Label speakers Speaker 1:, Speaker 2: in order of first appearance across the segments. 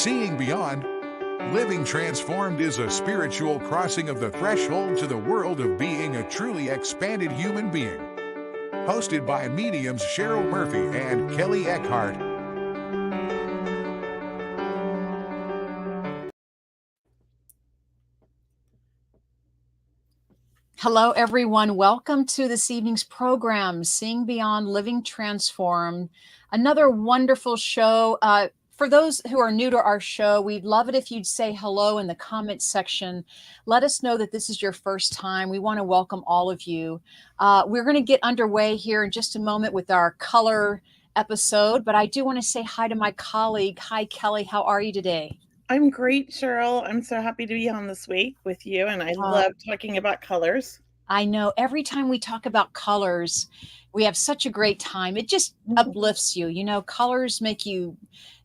Speaker 1: Seeing Beyond, Living Transformed is a spiritual crossing of the threshold to the world of being a truly expanded human being. Hosted by mediums Cheryl Murphy and Kelley Eckhart.
Speaker 2: Hello, everyone. Welcome to this evening's program, Seeing Beyond, Living Transformed. Another wonderful show. For those who are new to our show, we'd love it if you'd say hello in the comments section. Let us know that this is your first time. We want to welcome all of you. We're going to get underway here in just a moment with our color episode, but I do want to say hi to my colleague. Hi, Kelley. How are you today?
Speaker 3: I'm great, Cheryl. I'm so happy to be on this week with you, and I love talking about colors.
Speaker 2: I know every time we talk about colors, we have such a great time. It just uplifts you. You know, colors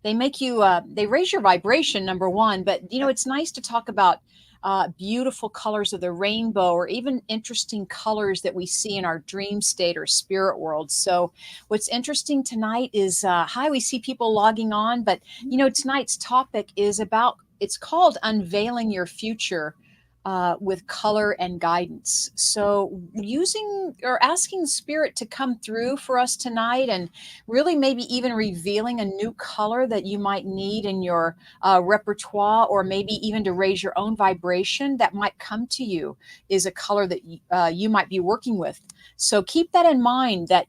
Speaker 2: they raise your vibration, number one. But, you know, it's nice to talk about beautiful colors of the rainbow or even interesting colors that we see in our dream state or spirit world. So what's interesting tonight is, we see people logging on. But, you know, tonight's topic it's called Unveiling Your Future. With color and guidance. So using or asking spirit to come through for us tonight and really maybe even revealing a new color that you might need in your repertoire, or maybe even to raise your own vibration that might come to you is a color that you might be working with. So keep that in mind, that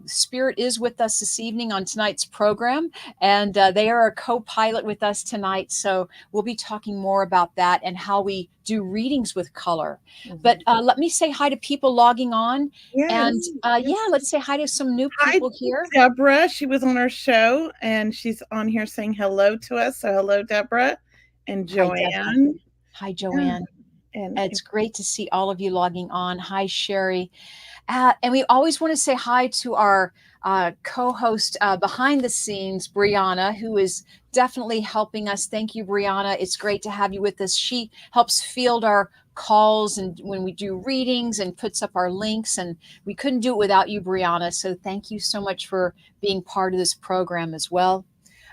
Speaker 2: Spirit is with us this evening on tonight's program, and they are a co-pilot with us tonight. So we'll be talking more about that and how we do readings with color. Mm-hmm. But let me say hi to people logging on. Yes. And let's say hi to some new people here.
Speaker 3: Deborah, she was on our show, and she's on here saying hello to us. So hello, Deborah. And Joanne.
Speaker 2: Hi, Joanne. And it's great to see all of you logging on. Hi, Sherry. And we always want to say hi to our co-host behind the scenes, Brianna, who is definitely helping us. Thank you, Brianna. It's great to have you with us. She helps field our calls and when we do readings and puts up our links. And we couldn't do it without you, Brianna. So thank you so much for being part of this program as well.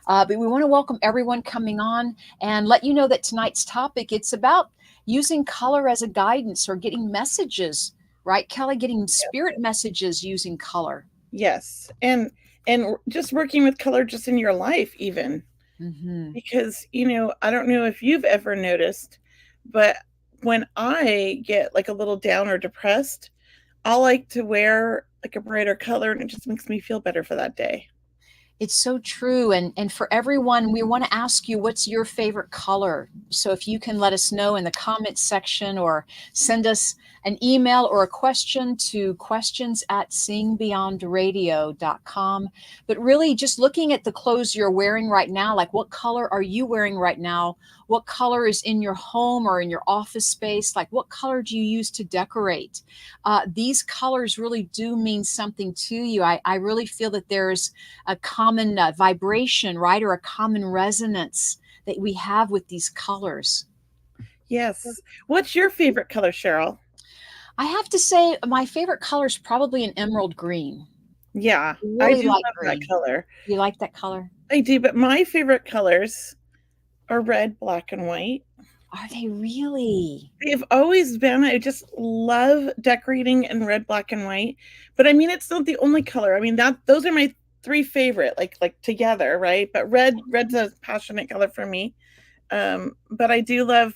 Speaker 2: But we want to welcome everyone coming on and let you know that tonight's topic, it's about using color as a guidance or getting messages. Right, Kelley, getting spirit messages using color.
Speaker 3: Yes, and just working with color just in your life even. Mm-hmm. Because, I don't know if you've ever noticed, but when I get like a little down or depressed, I like to wear like a brighter color, and it just makes me feel better for that day.
Speaker 2: It's so true. And for everyone, we want to ask you, what's your favorite color? So if you can let us know in the comments section or send us an email or a question to questions@seeingbeyondradio.com. But really just looking at the clothes you're wearing right now, like what color are you wearing right now? What color is in your home or in your office space? Like what color do you use to decorate? These colors really do mean something to you. I really feel that there's a common vibration, right? Or a common resonance that we have with these colors.
Speaker 3: Yes. What's your favorite color, Cheryl?
Speaker 2: I have to say my favorite color is probably an emerald green.
Speaker 3: Yeah, I do love that color.
Speaker 2: You like that color?
Speaker 3: I do, but my favorite colors are red, black, and white.
Speaker 2: Are they really?
Speaker 3: They've always been. I just love decorating in red, black, and white. But I mean, it's not the only color. I mean, those are my three favorite, like together, right? But red's a passionate color for me. But I do love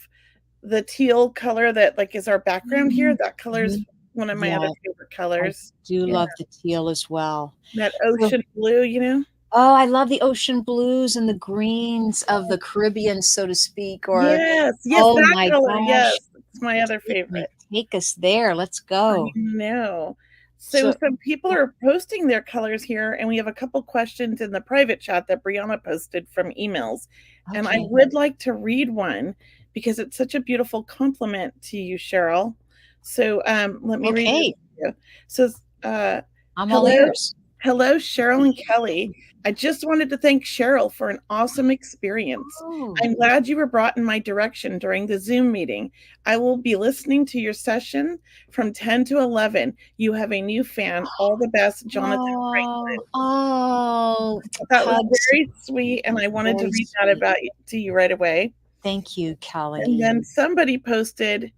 Speaker 3: the teal color that like is our background here. That color is one of my other favorite colors.
Speaker 2: I do love the teal as well.
Speaker 3: That ocean blue,
Speaker 2: Oh, I love the ocean blues and the greens of the Caribbean, so to speak. Or
Speaker 3: yes, that color. Gosh. Yes, it's my other favorite.
Speaker 2: Take us there. Let's go.
Speaker 3: I know. So some people are posting their colors here, and we have a couple questions in the private chat that Brianna posted from emails. Okay. And I would like to read one because it's such a beautiful compliment to you, Cheryl. So let me read it to you. So
Speaker 2: I'm all ears.
Speaker 3: Hello, Cheryl and Kelley. I just wanted to thank Cheryl for an awesome experience.
Speaker 2: Oh,
Speaker 3: I'm glad you were brought in my direction during the Zoom meeting. I will be listening to your session from 10 to 11. You have a new fan. All the best, Jonathan
Speaker 2: oh,
Speaker 3: Franklin.
Speaker 2: oh,
Speaker 3: That was
Speaker 2: hugs.
Speaker 3: very sweet, and I wanted to
Speaker 2: Very
Speaker 3: read that
Speaker 2: sweet.
Speaker 3: about you, to you right away.
Speaker 2: Thank you,
Speaker 3: And
Speaker 2: Kelly.
Speaker 3: then somebody posted,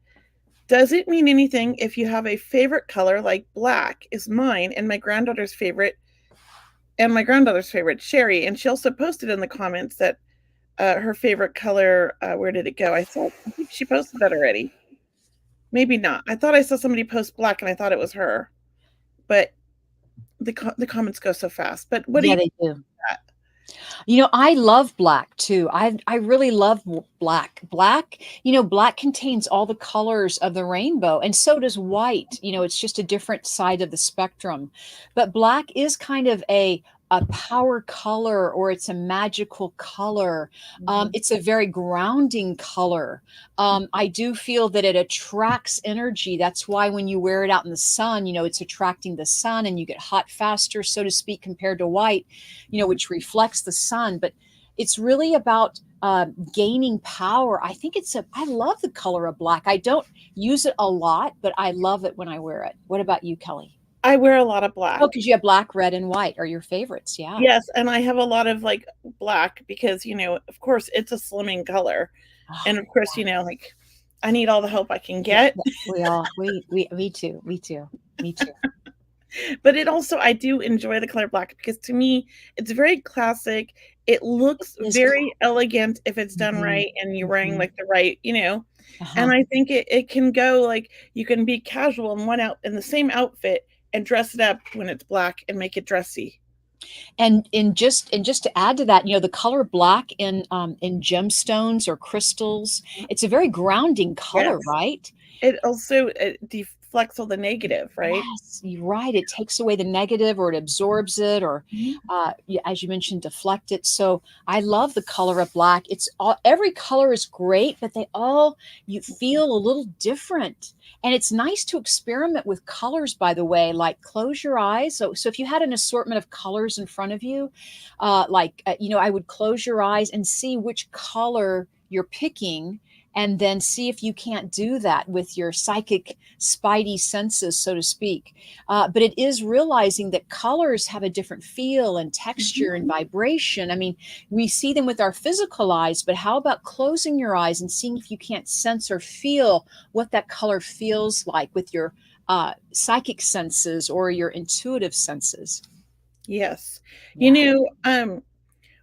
Speaker 3: does it mean anything if you have a favorite color like black is mine and my granddaughter's favorite Sherry, and she also posted in the comments that her favorite color, where did it go? I think she posted that already. Maybe not. I thought I saw somebody post black and I thought it was her, but the comments go so fast. But what do
Speaker 2: Yeah,
Speaker 3: you
Speaker 2: they do. I love black too. I really love black. Black contains all the colors of the rainbow, and so does white. It's just a different side of the spectrum. But black is kind of a power color, or it's a magical color.
Speaker 3: Mhm.
Speaker 2: It's a very grounding color. I do feel that it attracts energy. That's why when you wear it out in the sun, it's attracting the sun, and you get hot faster, so to speak, compared to white, which reflects the sun. But it's really about gaining power. I love the color of black. I don't use it a lot, but I love it when I wear it. What about you, Kelly?
Speaker 3: I wear a lot of
Speaker 2: Oh,
Speaker 3: black.
Speaker 2: because you have black, red, and white are your favorites. Yeah.
Speaker 3: Yes, and I have a lot of like black because, of course, it's a slimming color.
Speaker 2: Oh,
Speaker 3: And of course, like I need all the help I can
Speaker 2: yeah,
Speaker 3: get.
Speaker 2: yeah. We all, we, me too. Me too. Me too.
Speaker 3: But it also, I do enjoy the color black because to me, it's very classic. It
Speaker 2: It
Speaker 3: looks
Speaker 2: is.
Speaker 3: very elegant if it's done
Speaker 2: Mhm,
Speaker 3: right and you're wearing
Speaker 2: mhm.
Speaker 3: like the right. And
Speaker 2: Uh-huh.
Speaker 3: I think it can go like you can be casual in the same outfit and dress it up when it's black and make it dressy.
Speaker 2: And just to add to that, the color black in gemstones or crystals, it's a very grounding color,
Speaker 3: Yes.
Speaker 2: right?
Speaker 3: It deflects all the negative, right?
Speaker 2: Yes, you're right. It takes away the negative, or it absorbs it, or
Speaker 3: Mhm.
Speaker 2: as you mentioned, deflect it. So I love the color of black. Every color is great, but you feel a little different. And it's nice to experiment with colors, by the way, like close your eyes. So if you had an assortment of colors in front of you, I would close your eyes and see which color you're picking, and then see if you can't do that with your psychic spidey senses, so to speak. But it is realizing that colors have a different feel and texture and
Speaker 3: Mhm.
Speaker 2: vibration. I mean, we see them with our physical eyes, but how about closing your eyes and seeing if you can't sense or feel what that color feels like with your psychic senses or your intuitive senses?
Speaker 3: Yes. You
Speaker 2: Yeah.
Speaker 3: know,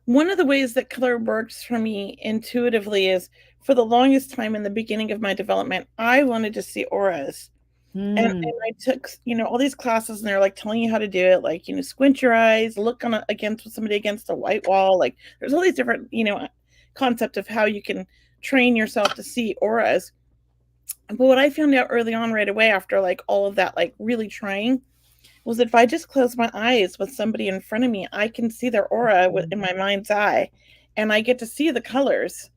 Speaker 3: one of the ways that color works for me intuitively is for the longest time in the beginning of my development, I wanted to see auras. And
Speaker 2: Mm,
Speaker 3: I took, all these classes and they're like telling you how to do it, like, squint your eyes, look against somebody against a white wall. Like there's all these different, concept of how you can train yourself to see auras. But what I found out early on right away after like all of that, like really trying, was if I just close my eyes with somebody in front of me, I can see their aura in my mind's eye and I get to see the colors.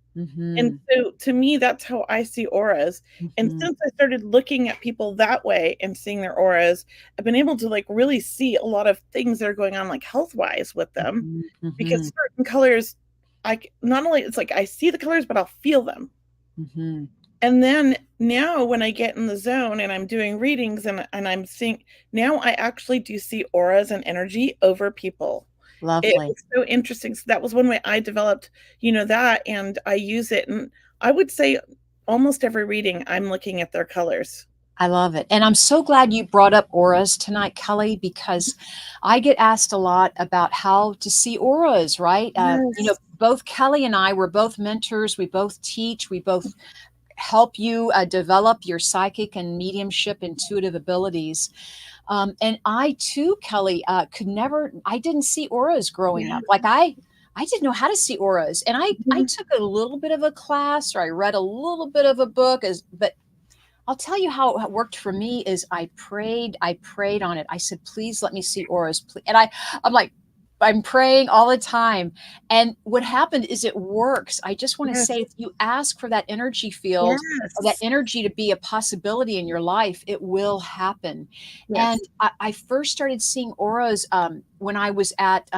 Speaker 3: And
Speaker 2: mhm,
Speaker 3: so to me, that's how I see auras. And
Speaker 2: mhm,
Speaker 3: since I started looking at people that way and seeing their auras, I've been able to like really see a lot of things that are going on like health wise with them
Speaker 2: mhm,
Speaker 3: because
Speaker 2: mhm,
Speaker 3: certain colors, not only it's like I see the colors, but I'll feel them.
Speaker 2: mhm.
Speaker 3: And then now when I get in the zone and I'm doing readings and I'm seeing, now I actually do see auras and energy over people. It
Speaker 2: Lovely.
Speaker 3: was so interesting. So that was one way I developed, that, and I use it. And I would say almost every reading, I'm looking at their colors.
Speaker 2: I love it. And I'm so glad you brought up auras tonight, Kelly, because I get asked a lot about how to see auras, right?
Speaker 3: Yes.
Speaker 2: Both Kelly and I, we're both mentors. We both teach. We both help you develop your psychic and mediumship intuitive abilities. And I too, Kelly, I didn't see auras growing
Speaker 3: Yeah.
Speaker 2: up. I didn't know how to see auras. And I
Speaker 3: Mhm.
Speaker 2: took a little bit of a class, or I read a little bit of a book, but I'll tell you how it worked for me is I prayed on it. I said, please let me see auras. Please. And I'm like, I'm praying all the time. And what happened is it works. I just want to
Speaker 3: Yes.
Speaker 2: say, if you ask for that energy field, or that
Speaker 3: Yes.
Speaker 2: energy to be a possibility in your life, it will happen. And
Speaker 3: Yes.
Speaker 2: I first started seeing auras when I was at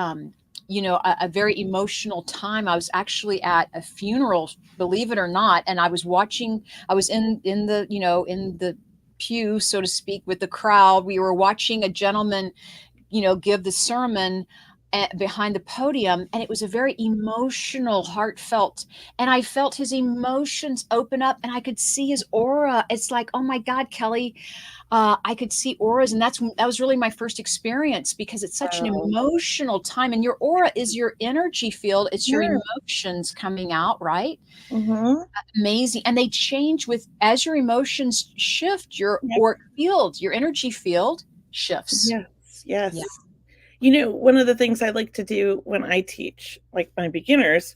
Speaker 2: a very emotional time. I was actually at a funeral, believe it or not, and I was watching. I was in the in the pew, so to speak, with the crowd. We were watching a gentleman give the sermon behind the podium, and it was a very emotional, heartfelt, and I felt his emotions open up, and I could see his aura. It's like, oh my God, Kelly, I could see auras, and that was really my first experience, because it's such an
Speaker 3: Wow.
Speaker 2: emotional time, and your aura is your energy field. It's your
Speaker 3: Yeah.
Speaker 2: emotions coming out, right?
Speaker 3: Mm-hmm.
Speaker 2: Amazing. And they change with as your emotions shift, your
Speaker 3: Yep.
Speaker 2: auric field, your energy field shifts.
Speaker 3: Yes.
Speaker 2: Yeah.
Speaker 3: Yes. One of the things I like to do when I teach, like my beginners,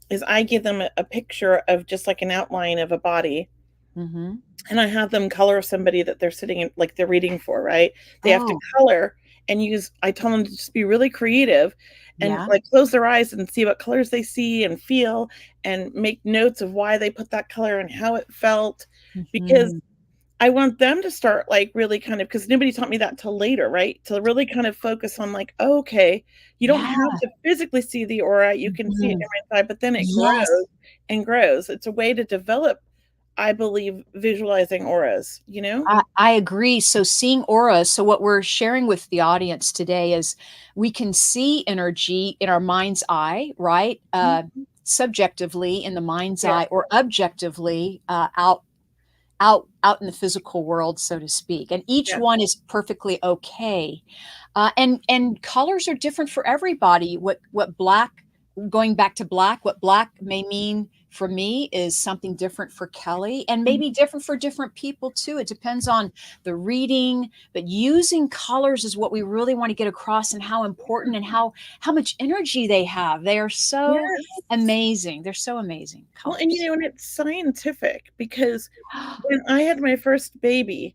Speaker 3: is I give them a picture of just like an outline of a body,
Speaker 2: Mm-hmm.
Speaker 3: and I have them color somebody that they're sitting in, like they're reading for, right? They have to
Speaker 2: Oh,
Speaker 3: color and use, I tell them to just be really creative and
Speaker 2: yeah.
Speaker 3: like close their eyes and see what colors they see and feel, and make notes of why they put that color and how it felt. Because
Speaker 2: Mm-hmm.
Speaker 3: I want them to start like really kind of, because nobody taught me that till later, right? To really kind of focus on like, oh, okay, you don't
Speaker 2: Yeah.
Speaker 3: have to physically see the aura, you can see it
Speaker 2: Mhm.
Speaker 3: in your inside, but then it
Speaker 2: Yes.
Speaker 3: grows and grows. It's a way to develop, I believe, visualizing auras, you know?
Speaker 2: I agree. So seeing auras. So what we're sharing with the audience today is we can see energy in our mind's eye, right?
Speaker 3: Mhm.
Speaker 2: Subjectively in the mind's
Speaker 3: Yes,
Speaker 2: eye, or objectively out in the physical world, so to speak. And each
Speaker 3: yes.
Speaker 2: one is perfectly okay. And colors are different for everybody. What black, going back to black, what black may mean for me is something different for Kelly, and
Speaker 3: Mhm.
Speaker 2: maybe different for different people too. It depends on the reading, but using colors is what we really want to get across, and how important and how much energy they have. They are so
Speaker 3: Yes.
Speaker 2: amazing. They're so amazing,
Speaker 3: Well, and
Speaker 2: colors.
Speaker 3: and it's scientific, because when I had my first baby,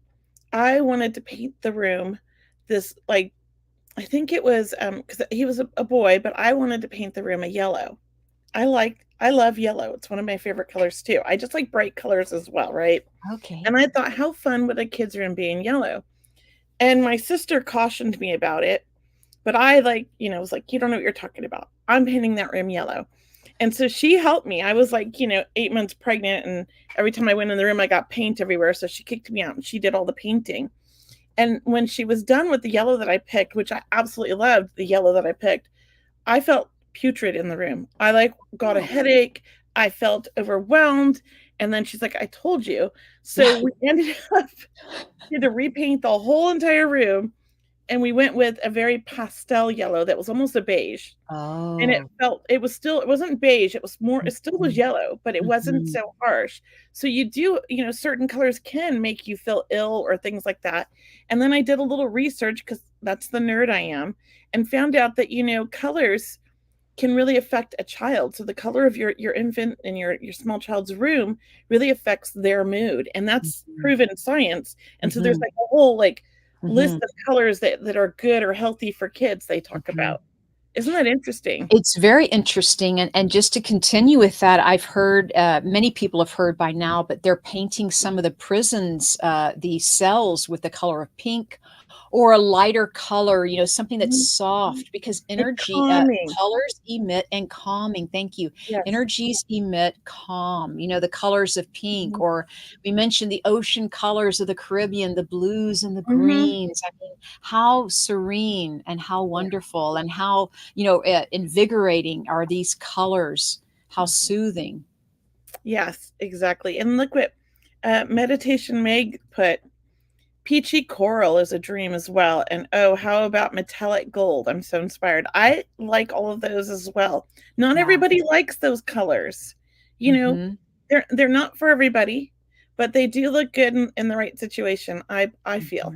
Speaker 3: I wanted to paint the room this, like, I think it was because he was a boy, but I wanted to paint the room a yellow. I love yellow. It's one of my favorite colors too. I just like bright colors as well, right?
Speaker 2: Okay.
Speaker 3: And I thought, how fun would a kid's room be in yellow? And my sister cautioned me about it, but I was like, you don't know what you're talking about. I'm painting that room yellow. And so she helped me. I was like, 8 months pregnant, and every time I went in the room, I got paint everywhere. So she kicked me out and she did all the painting. And when she was done with the yellow that I picked, which I absolutely loved, the yellow that I picked, I felt putrid in the room. I like got a
Speaker 2: Oh.
Speaker 3: headache. I felt overwhelmed. And then she's like, I told you. So we ended up had to repaint the whole entire room. And we went with a very pastel yellow that was almost a beige. And
Speaker 2: Oh.
Speaker 3: it wasn't beige, it still was
Speaker 2: Mhm.
Speaker 3: yellow, but it wasn't
Speaker 2: Mhm.
Speaker 3: so harsh. So certain colors can make you feel ill or things like that. And then I did a little research, because that's the nerd I am, and found out that, colors can really affect a child. So the color of your infant and your small child's room really affects their mood. And that's
Speaker 2: Mhm.
Speaker 3: proven science. And so there's
Speaker 2: Mhm.
Speaker 3: like a whole like list
Speaker 2: Mhm.
Speaker 3: of colors that are good or healthy for kids they talk
Speaker 2: Mhm.
Speaker 3: about. Isn't that interesting?
Speaker 2: It's very interesting, and just to continue with that, I've heard, many people have heard by now, but they're painting some of the prisons, the cells with the color of pink, or a lighter color, something that's
Speaker 3: Mhm.
Speaker 2: soft, because
Speaker 3: It's
Speaker 2: energy,
Speaker 3: calming.
Speaker 2: colors emit and calming. Thank you.
Speaker 3: Yes.
Speaker 2: Energies emit calm. The colors of pink,
Speaker 3: Mhm.
Speaker 2: or we mentioned the ocean colors of the Caribbean, the blues and the
Speaker 3: Mhm.
Speaker 2: greens. I mean, how serene and how wonderful, and how invigorating are these colors, how soothing.
Speaker 3: Yes, exactly. And look what Meditation Meg put. Peachy coral is a dream as well. And oh, how about metallic gold? I'm so inspired. I like all of those as well. Not
Speaker 2: Yeah.
Speaker 3: everybody likes those colors. You know,
Speaker 2: Hmm.
Speaker 3: they're not for everybody, but they do look good in the right situation. I feel.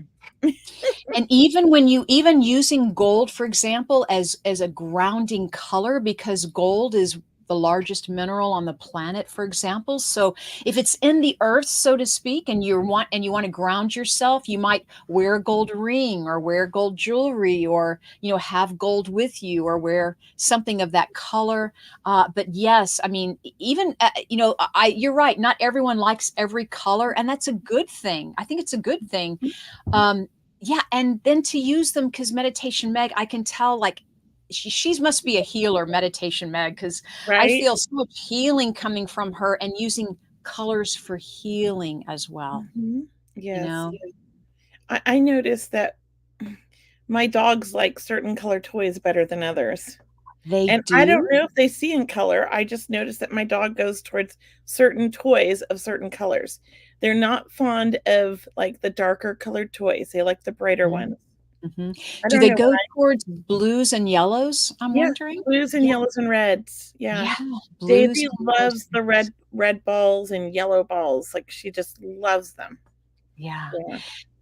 Speaker 2: And even when you even using gold, for example, as a grounding color, because gold is the largest mineral on the planet, for example. So if it's in the earth, so to speak, and you want to ground yourself, you might wear a gold ring, or wear gold jewelry, or have gold with you, or wear something of that color. But yes, I mean, even you're right. Not everyone likes every color, and that's a good thing. I think it's a good thing. um yeah, and then to use them, because Meditation Meg, I can tell, like, she must be a healer, meditation Meg, because I
Speaker 3: Right?
Speaker 2: feel so much healing coming from her and using colors for healing as well.
Speaker 3: Mhm.
Speaker 2: You
Speaker 3: Yes.
Speaker 2: know,
Speaker 3: I noticed that my dogs like certain color toys better than others.
Speaker 2: they
Speaker 3: And I don't
Speaker 2: do.
Speaker 3: know if they see in color. I just noticed that my dog goes towards certain toys of certain colors. They're not fond of like the darker colored toys. They like the brighter ones.
Speaker 2: Mhm.
Speaker 3: I
Speaker 2: Do
Speaker 3: don't
Speaker 2: they
Speaker 3: know
Speaker 2: go
Speaker 3: why.
Speaker 2: towards blues and yellows, I'm
Speaker 3: Yeah,
Speaker 2: wondering?
Speaker 3: blues and
Speaker 2: Yeah,
Speaker 3: yellows and reds. Yeah.
Speaker 2: yeah, blues
Speaker 3: Daisy
Speaker 2: and yellows.
Speaker 3: loves the red balls and yellow balls. Like she just loves them.
Speaker 2: Yeah.
Speaker 3: Yeah.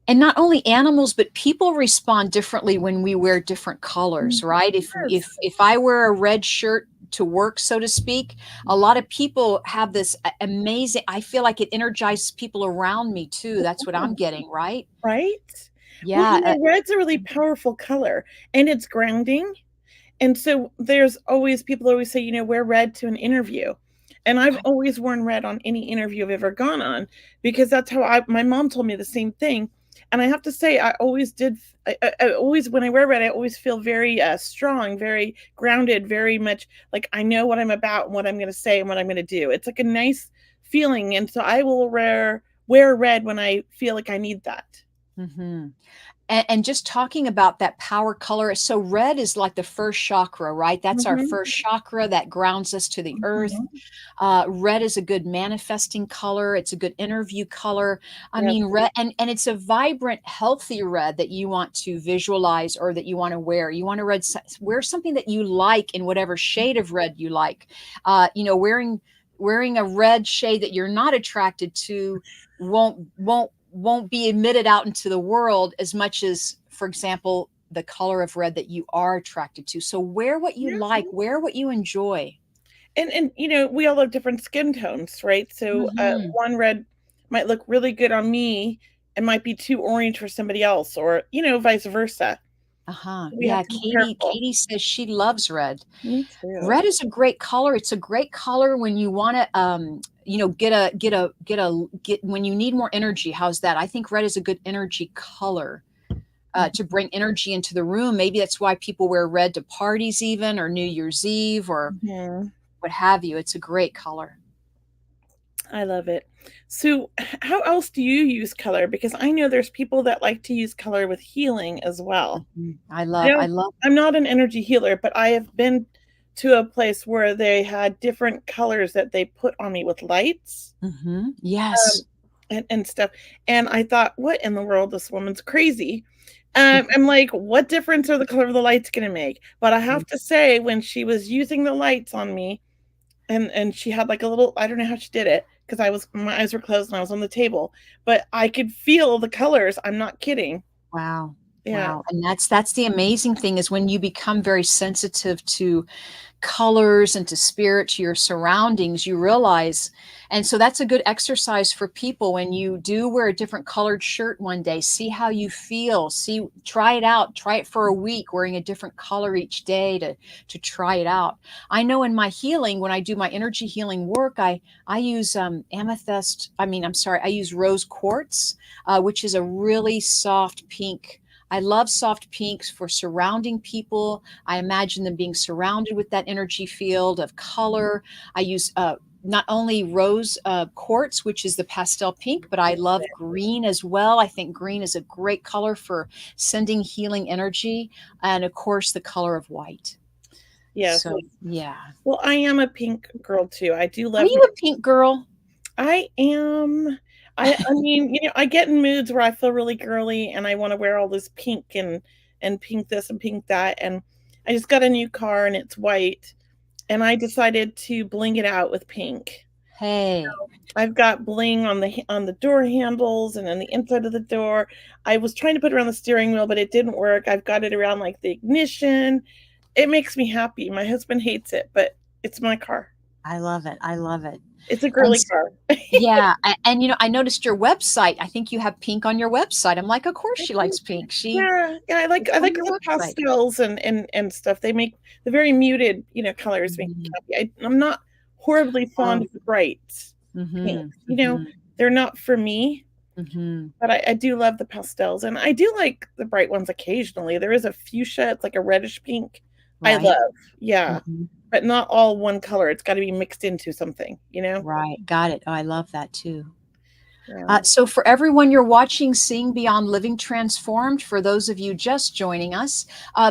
Speaker 2: And not only animals, but people respond differently when we wear different colors,
Speaker 3: Mhm.
Speaker 2: right?
Speaker 3: Yes.
Speaker 2: If I wear a red shirt to work, so to speak, a lot of people have this amazing, I feel like it energizes people around me too. That's what I'm getting, right?
Speaker 3: Right? Well,
Speaker 2: Yeah.
Speaker 3: red's a really powerful color and it's grounding. And so there's always people always say, wear red to an interview. And I've always worn red on any interview I've ever gone on because that's how my mom told me the same thing. And I have to say, I always did. I always, when I wear red, I always feel very strong, very grounded, very much like I know what I'm about and what I'm going to say and what I'm going to do. It's like a nice feeling. And so I will wear red when I feel like I need that.
Speaker 2: Mhm. And just talking about that power color, so red is like the first chakra, right? That's our
Speaker 3: Mhm,
Speaker 2: first chakra that grounds us to the earth.
Speaker 3: mhm.
Speaker 2: Red is a good manifesting color. It's a good interview color. I
Speaker 3: Yes.
Speaker 2: mean, red, and it's a vibrant, healthy red that you want to visualize or that you want to wear. You want to wear something that you like in whatever shade of red you like. Wearing a red shade that you're not attracted to won't be emitted out into the world as much as, for example, the color of red that you are attracted to. So wear what you
Speaker 3: Yeah.
Speaker 2: like, wear what you enjoy.
Speaker 3: And we all have different skin tones, right? So
Speaker 2: Mhm.
Speaker 3: one red might look really good on me and might be too orange for somebody else, or vice versa.
Speaker 2: Uh-huh.
Speaker 3: We have
Speaker 2: Yeah,
Speaker 3: to be
Speaker 2: Katie
Speaker 3: careful.
Speaker 2: Katie says she loves red.
Speaker 3: Me too.
Speaker 2: Red is a great color. It's a great color when you wanna, get when you need more energy. How's that? I think red is a good energy color, to bring energy into the room. Maybe that's why people wear red to parties even, or New Year's Eve, or
Speaker 3: Mhm.
Speaker 2: what have you. It's a great color.
Speaker 3: I love it. So, how else do you use color? Because I know there's people that like to use color with healing as well.
Speaker 2: Mhm.
Speaker 3: I
Speaker 2: I
Speaker 3: don't
Speaker 2: love
Speaker 3: I'm not an energy healer, but I have been to a place where they had different colors that they put on me with lights,
Speaker 2: Mhm.
Speaker 3: um,
Speaker 2: Yes.
Speaker 3: and stuff, and I thought, "What in the world? This woman's crazy." I'm like, "What difference are the color of the lights gonna make?" But I have to say, when she was using the lights on me, and she had, like, a little I don't know how she did it because my eyes were closed and I was on the table, but I could feel the colors, I'm not kidding.
Speaker 2: Wow.
Speaker 3: Yeah.
Speaker 2: Wow. And that's the amazing thing is when you become very sensitive to colors and to spirit, to your surroundings, you realize. And so that's a good exercise for people when you do wear a different colored shirt one day. See how you feel. Try it out. Try it for a week, wearing a different color each day to try it out. I know in my healing, when I do my energy healing work, I use amethyst. I mean, I'm sorry, I use rose quartz, which is a really soft pink. I love soft pinks for surrounding people. I imagine them being surrounded with that energy field of color. I use not only rose quartz, which is the pastel pink, but I love green as well. I think green is a great color for sending healing energy. And of course, the color of white.
Speaker 3: Yes.
Speaker 2: So, yeah.
Speaker 3: Well, I am a pink girl too. I do
Speaker 2: Are
Speaker 3: love
Speaker 2: you a pink girl?
Speaker 3: I am. I mean, I get in moods where I feel really girly and I want to wear all this pink and pink this and pink that. And I just got a new car and it's white. And I decided to bling it out with pink.
Speaker 2: Hey.
Speaker 3: I've got bling on the door handles and on the inside of the door. I was trying to put it around the steering wheel, but it didn't work. I've got it around like the ignition. It makes me happy. My husband hates it, but it's my car.
Speaker 2: I love it. I love it.
Speaker 3: It's a
Speaker 2: And
Speaker 3: girly car.
Speaker 2: yeah, and I noticed your website. I think you have pink on your website. I'm like, of course she likes pink.
Speaker 3: Yeah, yeah, I like
Speaker 2: It's
Speaker 3: I
Speaker 2: on
Speaker 3: like
Speaker 2: your
Speaker 3: the
Speaker 2: website.
Speaker 3: pastels and stuff. They make the very muted, colors make me
Speaker 2: Mhm.
Speaker 3: happy. I'm not horribly fond
Speaker 2: Oh,
Speaker 3: of the bright pink.
Speaker 2: mhm,
Speaker 3: They're not for me,
Speaker 2: mhm.
Speaker 3: but I do love the pastels, and I do like the bright ones occasionally. There is a fuchsia, it's like a reddish pink. I
Speaker 2: right?
Speaker 3: love. Yeah.
Speaker 2: Mhm.
Speaker 3: But not all one color. It's got to be mixed into something, you know?
Speaker 2: Right. Got it. Oh, I love that too.
Speaker 3: Yeah.
Speaker 2: So, for everyone you're watching Seeing Beyond Living Transformed, for those of you just joining us,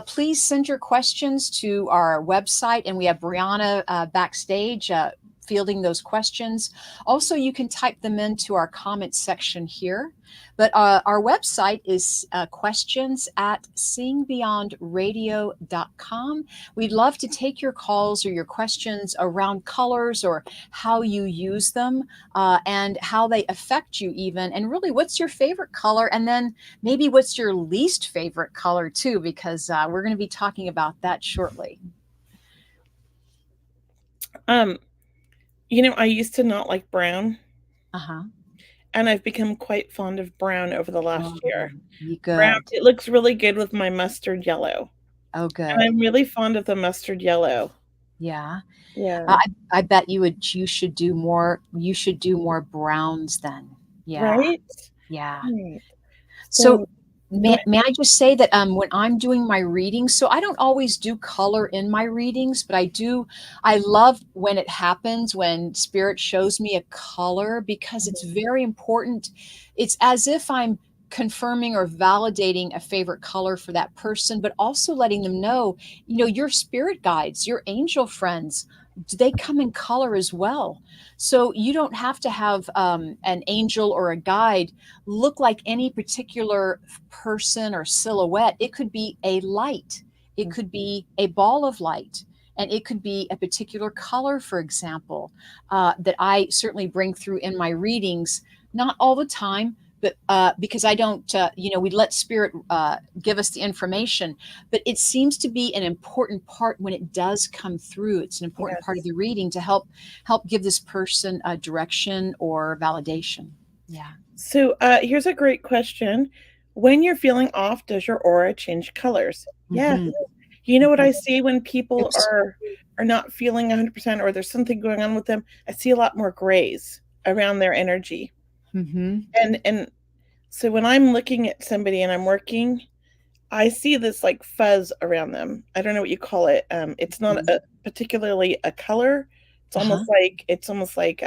Speaker 2: please send your questions to our website, and we have Brianna backstage fielding those questions. Also, you can type them into our comment section here. But our website is questions at seeingbeyondradio.com. We'd love to take your calls or your questions around colors or how you use them and how they affect you, even. And really, what's your favorite color? And then maybe what's your least favorite color, too, because we're going to be talking about that shortly.
Speaker 3: Um, I used to not like brown,
Speaker 2: Uh huh.
Speaker 3: and I've become quite fond of brown over the last
Speaker 2: Oh,
Speaker 3: year.
Speaker 2: you
Speaker 3: Brown,
Speaker 2: good.
Speaker 3: it looks really good with my mustard yellow.
Speaker 2: Oh,
Speaker 3: And
Speaker 2: good.
Speaker 3: I'm really fond of the mustard yellow.
Speaker 2: Yeah.
Speaker 3: Yeah.
Speaker 2: I, I bet you should do more. You should do more browns then. Yeah.
Speaker 3: Right?
Speaker 2: Yeah.
Speaker 3: Right.
Speaker 2: So
Speaker 3: So go
Speaker 2: may I just say that when I'm doing my readings, so I don't always do color in my readings, but I love when it happens, when spirit shows me a color, because it's very important. It's as if I'm confirming or validating a favorite color for that person, but also letting them know, your spirit guides, your angel friends, they come in color as well. So you don't have to have an angel or a guide look like any particular person or silhouette. It could be a light, it could be a ball of light, and it could be a particular color, for example, that I certainly bring through in my readings. Not all the time, but because I don't, we let spirit give us the information, but it seems to be an important part when it does come through. It's an important part of
Speaker 3: yes.
Speaker 2: the reading to help give this person a direction or validation. Yeah.
Speaker 3: So here's a great question. When you're feeling off, does your aura change colors? Yes.
Speaker 2: Mhm.
Speaker 3: You know what
Speaker 2: Mhm.
Speaker 3: I see when people
Speaker 2: Oops.
Speaker 3: are not feeling 100% or there's something going on with them? I see a lot more grays around their energy.
Speaker 2: Mhm.
Speaker 3: And so when I'm looking at somebody and I'm working, I see this like fuzz around them. I don't know what you call it. It's not
Speaker 2: Mhm.
Speaker 3: particularly a color.
Speaker 2: Uh-huh.
Speaker 3: It's almost like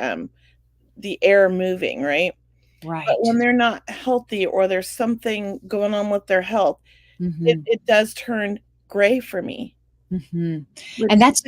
Speaker 3: the air moving, right? But
Speaker 2: Right.
Speaker 3: when they're not healthy or there's something going on with their health, it,
Speaker 2: Mhm.
Speaker 3: it does turn gray for me.
Speaker 2: Mhm. And
Speaker 3: Which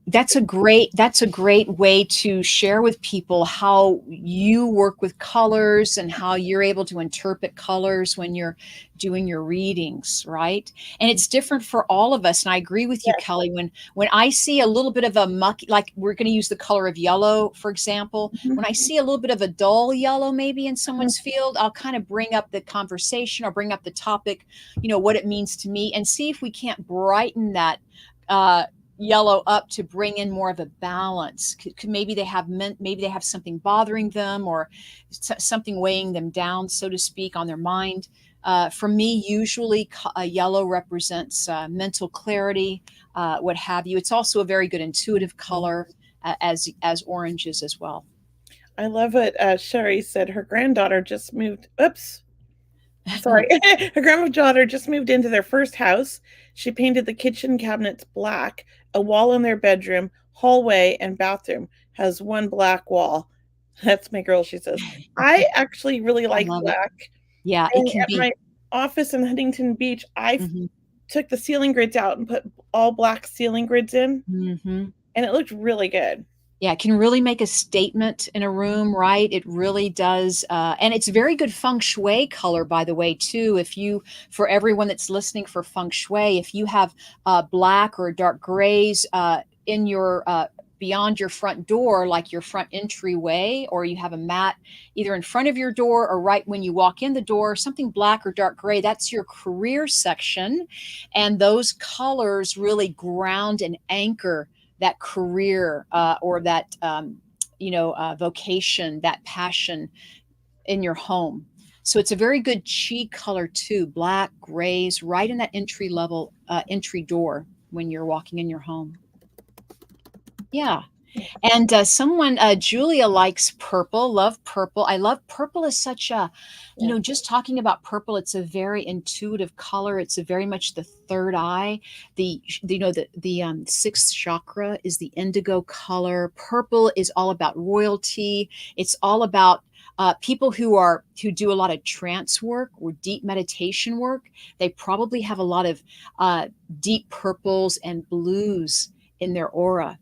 Speaker 2: that's a great way to share with people how you work with colors and how you're able to interpret colors when you're doing your readings, right? And it's different for all of us. And I agree with you,
Speaker 3: yes.
Speaker 2: Kelly, when I see a little bit of a muck, like we're going to use the color of yellow, for example,
Speaker 3: Mhm.
Speaker 2: when I see a little bit of a dull yellow maybe in
Speaker 3: Mhm.
Speaker 2: someone's field, I'll kind of bring up the conversation or bring up the topic, what it means to me, and see if we can't brighten that uh, yellow up to bring in more of a balance. Maybe maybe they have something bothering them, or something weighing them down, so to speak, on their mind. For me, usually yellow represents mental clarity, what have you. It's also a very good intuitive color, as oranges as well.
Speaker 3: I love what Sherry said. Her granddaughter just moved. Oops. Sorry. Her granddaughter just moved into their first house. She painted the kitchen cabinets black. A wall in their bedroom, hallway, and bathroom has one black wall. That's my girl, she says. I actually really
Speaker 2: I
Speaker 3: like
Speaker 2: love it.
Speaker 3: black.
Speaker 2: Yeah, it
Speaker 3: And
Speaker 2: can
Speaker 3: at
Speaker 2: be.
Speaker 3: my office in Huntington Beach,
Speaker 2: Mhm.
Speaker 3: took the ceiling grids out and put all black ceiling grids in,
Speaker 2: Mhm.
Speaker 3: and it looked really good.
Speaker 2: Yeah, it can really make a statement in a room, right? It really does. And it's very good feng shui color, by the way, too. For everyone that's listening for feng shui, if you have black or dark grays in your, beyond your front door, like your front entryway, or you have a mat either in front of your door or right when you walk in the door, something black or dark gray, that's your career section. And those colors really ground and anchor that career or that vocation, that passion in your home. So it's a very good chi color too, black, grays, right in that entry level entry door when you're walking in your home. Yeah. And someone, Julia likes purple, love purple. I love purple is such a, you
Speaker 4: Yeah.
Speaker 2: know, just talking about purple, it's a very intuitive color. It's a very much the third eye. You know, the sixth chakra is the indigo color. Purple is all about royalty. It's all about people who do a lot of trance work or deep meditation work. They probably have a lot of deep purples and blues in their aura,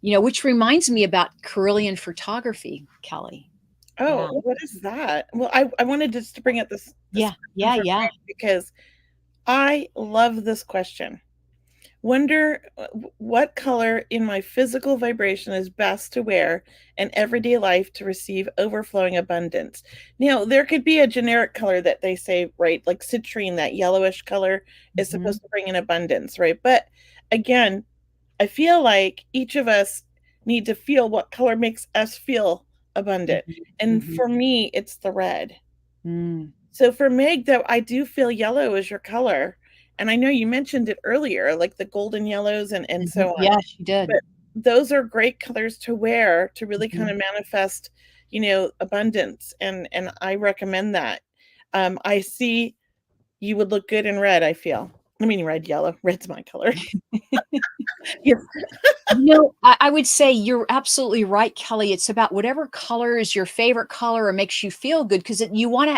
Speaker 2: you know, which reminds me about Carillion photography, Kelly.
Speaker 3: Oh,
Speaker 2: Yeah.
Speaker 3: what is that? Well, I wanted just to bring up this
Speaker 2: Yeah.
Speaker 3: question
Speaker 2: Yeah.
Speaker 3: for
Speaker 2: Yeah.
Speaker 3: Frank because I love this question. Wonder what color in my physical vibration is best to wear in everyday life to receive overflowing abundance. Now, there could be a generic color that they say, right? Like citrine, that yellowish color is
Speaker 2: Mhm.
Speaker 3: supposed to bring in abundance, right? But again, I feel like each of us need to feel what color makes us feel abundant.
Speaker 2: Mhm.
Speaker 3: And
Speaker 2: Mhm.
Speaker 3: for me, it's the red.
Speaker 2: Mm.
Speaker 3: So for Meg, though, I do feel yellow is your color. And I know you mentioned it earlier, like the golden yellows and
Speaker 2: Mhm.
Speaker 3: so on.
Speaker 2: Yeah, she did.
Speaker 3: But those are great colors to wear to really kind
Speaker 2: Mhm.
Speaker 3: of manifest, abundance. And I recommend that. I see you would look good in red, I feel. I mean, red, yellow. Red's my color. Yes.
Speaker 2: You know, I would say you're absolutely right, Kelly. It's about whatever color is your favorite color or makes you feel good because you want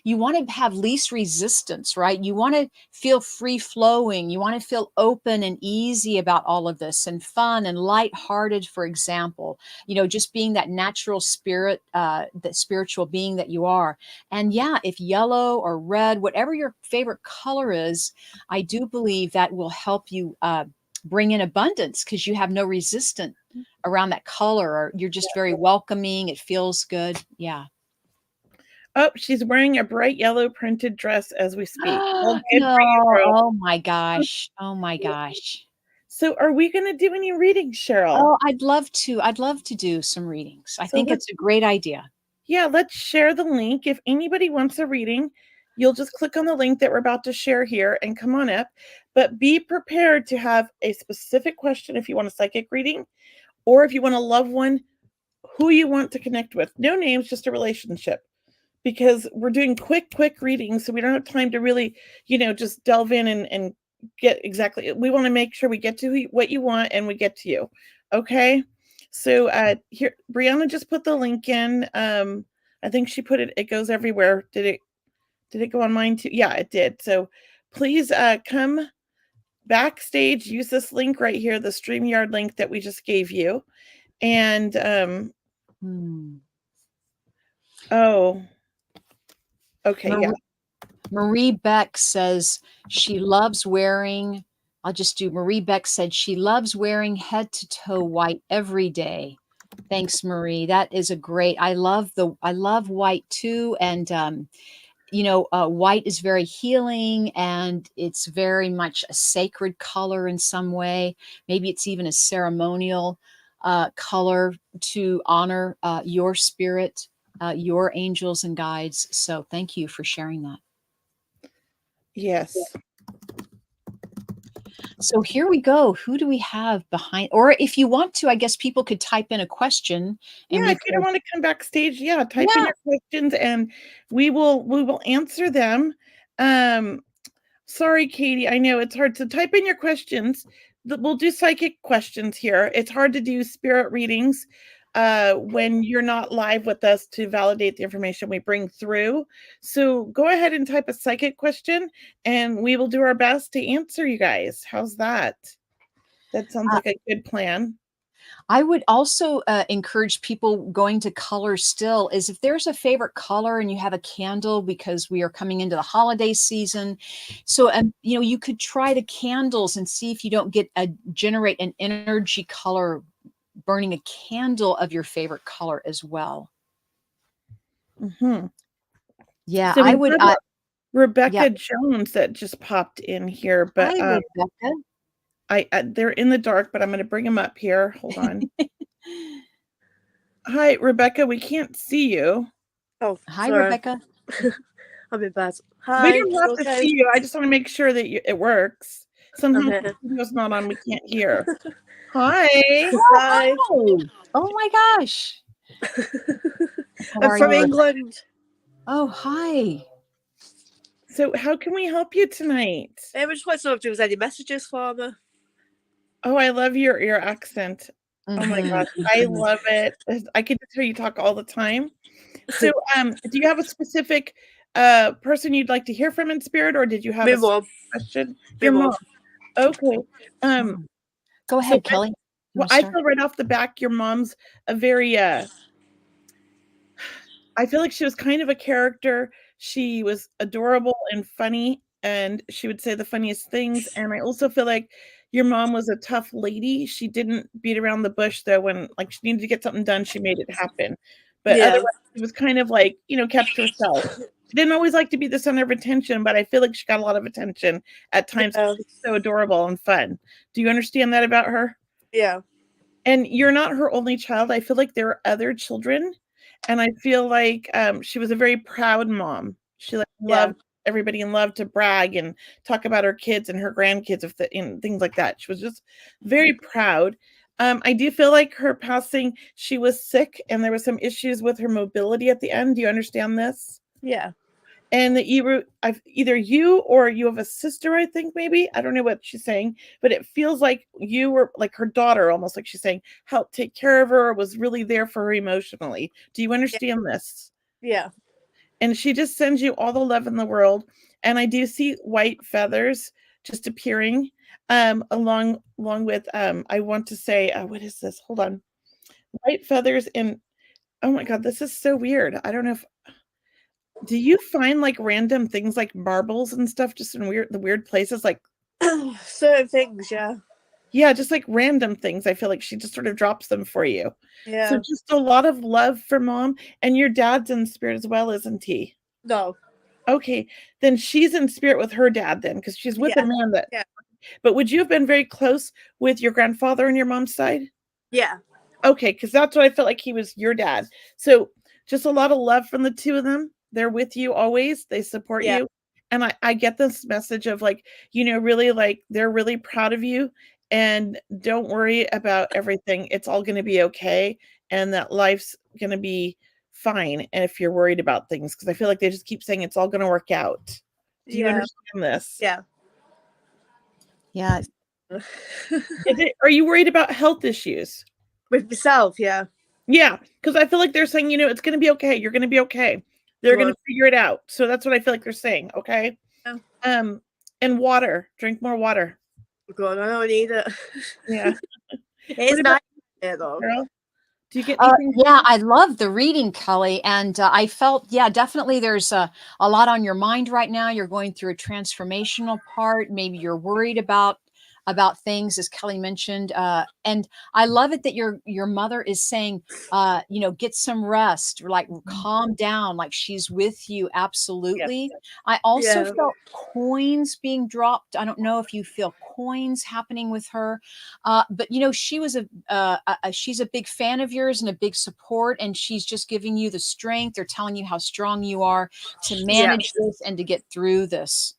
Speaker 2: to have least resistance, right? You want to feel free flowing. You want to feel open and easy about all of this and fun and lighthearted, for example. You know, just being that natural spirit, that spiritual being that you are. And yeah, if yellow or red, whatever your favorite color is, I do believe that will help you bring in abundance because you have no resistance around that color, or you're just very welcoming. It feels good. Yeah.
Speaker 3: Oh, she's wearing a bright yellow printed dress as we speak. Well, good for you,
Speaker 2: No.
Speaker 3: girl.
Speaker 2: Oh my gosh. Oh my gosh.
Speaker 3: So are we going to do any readings, Cheryl?
Speaker 2: Oh, I'd love to. I'd love to do some readings. I
Speaker 3: So
Speaker 2: think it's a great idea.
Speaker 3: let's share the link. If anybody wants a reading, you'll just click on the link that we're about to share here and come on up. But be prepared to have a specific question if you want a psychic reading or if you want a loved one who you want to connect with. No names, just a relationship. Because we're doing quick readings, so we don't have time to really, just delve in and get exactly. We want to make sure we get to what you want and we get to you. Okay. So here, Brianna just put the link in. I think she put it. It goes everywhere. Did it go on mine too? Yeah, it did. So please come backstage. Use this link right here, the StreamYard link that we just gave you. And
Speaker 2: Hmm.
Speaker 3: oh, okay, yeah.
Speaker 2: Marie Beck says she loves wearing, I'll just do Marie Beck said she loves wearing head to toe white every day. Thanks, Marie. That is a great. I love white too. And white is very healing and it's very much a sacred color in some way. Maybe it's even a ceremonial color to honor your spirit, your angels and guides. So thank you for sharing that.
Speaker 3: Yes.
Speaker 2: So here we go. Who do we have behind? Or if you want to, I guess people could type in a question and
Speaker 3: Yeah,
Speaker 2: we
Speaker 3: if you don't
Speaker 2: could.
Speaker 3: want to come backstage, type in
Speaker 2: Yeah.
Speaker 3: your questions and we will answer them. Um, sorry, Katie, I know it's hard to type in your questions. We'll do psychic questions here. It's hard to do spirit readings when you're not live with us to validate the information we bring through. So go ahead and type a psychic question and we will do our best to answer you guys. How's that? That sounds like a good plan.
Speaker 2: I would also encourage people going to color still is if there's a favorite color and you have a candle because we are coming into the holiday season. So, you could try the candles and see if you don't generate an energy color burning a candle of your favorite color as well.
Speaker 3: Mm-hmm.
Speaker 2: Yeah,
Speaker 3: So
Speaker 2: I
Speaker 3: we
Speaker 2: would.
Speaker 3: have
Speaker 2: Yeah.
Speaker 3: Rebecca Jones that just popped in here, but
Speaker 2: Hi, Rebecca.
Speaker 3: they're in the dark, but I'm going to bring them up here. Hold on. Hi, Rebecca. We can't see you.
Speaker 4: Oh,
Speaker 2: Hi,
Speaker 4: sorry.
Speaker 2: Rebecca.
Speaker 4: I'm in bed.
Speaker 3: We
Speaker 4: Hi.
Speaker 3: don't have to
Speaker 4: Okay.
Speaker 3: see you. I just want to make sure that it works. Sometimes
Speaker 4: Okay.
Speaker 3: the video's not on. We can't hear. Hi.
Speaker 4: Hi.
Speaker 2: Oh, oh my gosh. How
Speaker 4: I'm
Speaker 2: are
Speaker 4: from
Speaker 2: you?
Speaker 4: England.
Speaker 2: Oh, hi.
Speaker 3: So how can we help you tonight?
Speaker 4: I just want to know if there was any messages for me.
Speaker 3: Oh, I love your accent. Oh my
Speaker 2: Mhm,
Speaker 3: gosh, I
Speaker 2: mhm.
Speaker 3: love it. I can just hear you talk all the time. So, do you have a specific person you'd like to hear from in spirit, or did you have
Speaker 4: My
Speaker 3: a
Speaker 4: mum.
Speaker 3: question?
Speaker 4: My
Speaker 3: Your mom.
Speaker 4: mum.
Speaker 3: Okay. Um,
Speaker 2: Go
Speaker 3: so
Speaker 2: ahead, Kelly. You
Speaker 3: well,
Speaker 2: want to
Speaker 3: I
Speaker 2: start?
Speaker 3: feel right off the back, your mom's a very I feel like she was kind of a character. She was adorable and funny, and she would say the funniest things. And I also feel like your mom was a tough lady. She didn't beat around the bush though when like she needed to get something done, she made it happen. But
Speaker 4: Yeah.
Speaker 3: otherwise she was kind of like, kept to herself. She didn't always like to be the center of attention, but I feel like she got a lot of attention at times.
Speaker 4: Yeah.
Speaker 3: She's so adorable and fun. Do you understand that about her?
Speaker 4: Yeah.
Speaker 3: And you're not her only child. I feel like there are other children, and I feel like, she was a very proud mom. She, like,
Speaker 4: Yeah.
Speaker 3: loved everybody and loved to brag and talk about her kids and her grandkids and things like that. She was just very proud. I do feel like her passing, she was sick, and there was some issues with her mobility at the end. Do you understand this?
Speaker 4: Yeah.
Speaker 3: And that either you or you have a sister, I think maybe. I don't know what she's saying, but it feels like you were like her daughter, almost like she's saying, help take care of her, was really there for her emotionally. Do you understand this?
Speaker 4: Yeah.
Speaker 3: And she just sends you all the love in the world. And I do see white feathers just appearing along with I want to say what is this? Hold on. White feathers and oh my god, this is so weird. I don't know if do you find, like, random things like marbles and stuff just in the weird places? Like
Speaker 4: Certain things, yeah.
Speaker 3: yeah, just, like, random things. I feel like she just sort of drops them for you. So
Speaker 4: Yeah.
Speaker 3: just a lot of love for mom, and your dad's in spirit as well, isn't he?
Speaker 4: No.
Speaker 3: Okay, then she's in spirit with her dad then, because she's with a
Speaker 4: Yeah.
Speaker 3: man that
Speaker 4: Yeah.
Speaker 3: but would you have been very close with your grandfather on your mom's side?
Speaker 4: Yeah.
Speaker 3: Okay, because that's what I felt like he was your dad. So just a lot of love from the two of them. They're with you always. They support
Speaker 4: Yeah.
Speaker 3: you. And I get this message of like, really like they're really proud of you and don't worry about everything. It's all going to be okay. And that life's going to be fine. And if you're worried about things, because I feel like they just keep saying it's all going to work out. Do you
Speaker 4: Yeah.
Speaker 3: understand this?
Speaker 4: Yeah.
Speaker 2: Yeah.
Speaker 3: Are you worried about health issues?
Speaker 4: With myself, yeah.
Speaker 3: Yeah, because I feel like they're saying, it's gonna be okay. You're gonna be okay. They're gonna
Speaker 4: Good.
Speaker 3: figure it out. So that's what I feel like they're saying. Okay.
Speaker 4: Yeah.
Speaker 3: And water. Drink more water.
Speaker 4: Good. I don't need it.
Speaker 3: Yeah.
Speaker 4: It's
Speaker 3: What about
Speaker 4: nice here, though.
Speaker 3: Carol? Do you get anything?
Speaker 2: Yeah, I love the reading, Kelly. And I felt, yeah, definitely there's a lot on your mind right now. You're going through a transformational part. Maybe you're worried about things, as Kelly mentioned. And I love it that your mother is saying, get some rest, or like calm down, like she's with you.
Speaker 3: Yes.
Speaker 2: Absolutely. I also
Speaker 4: Yeah.
Speaker 2: felt coins being dropped. I don't know if you feel coins happening with her, but she was she's a big fan of yours and a big support, and she's just giving you the strength or telling you how strong you are to
Speaker 4: Yeah.
Speaker 2: manage this and to get through this.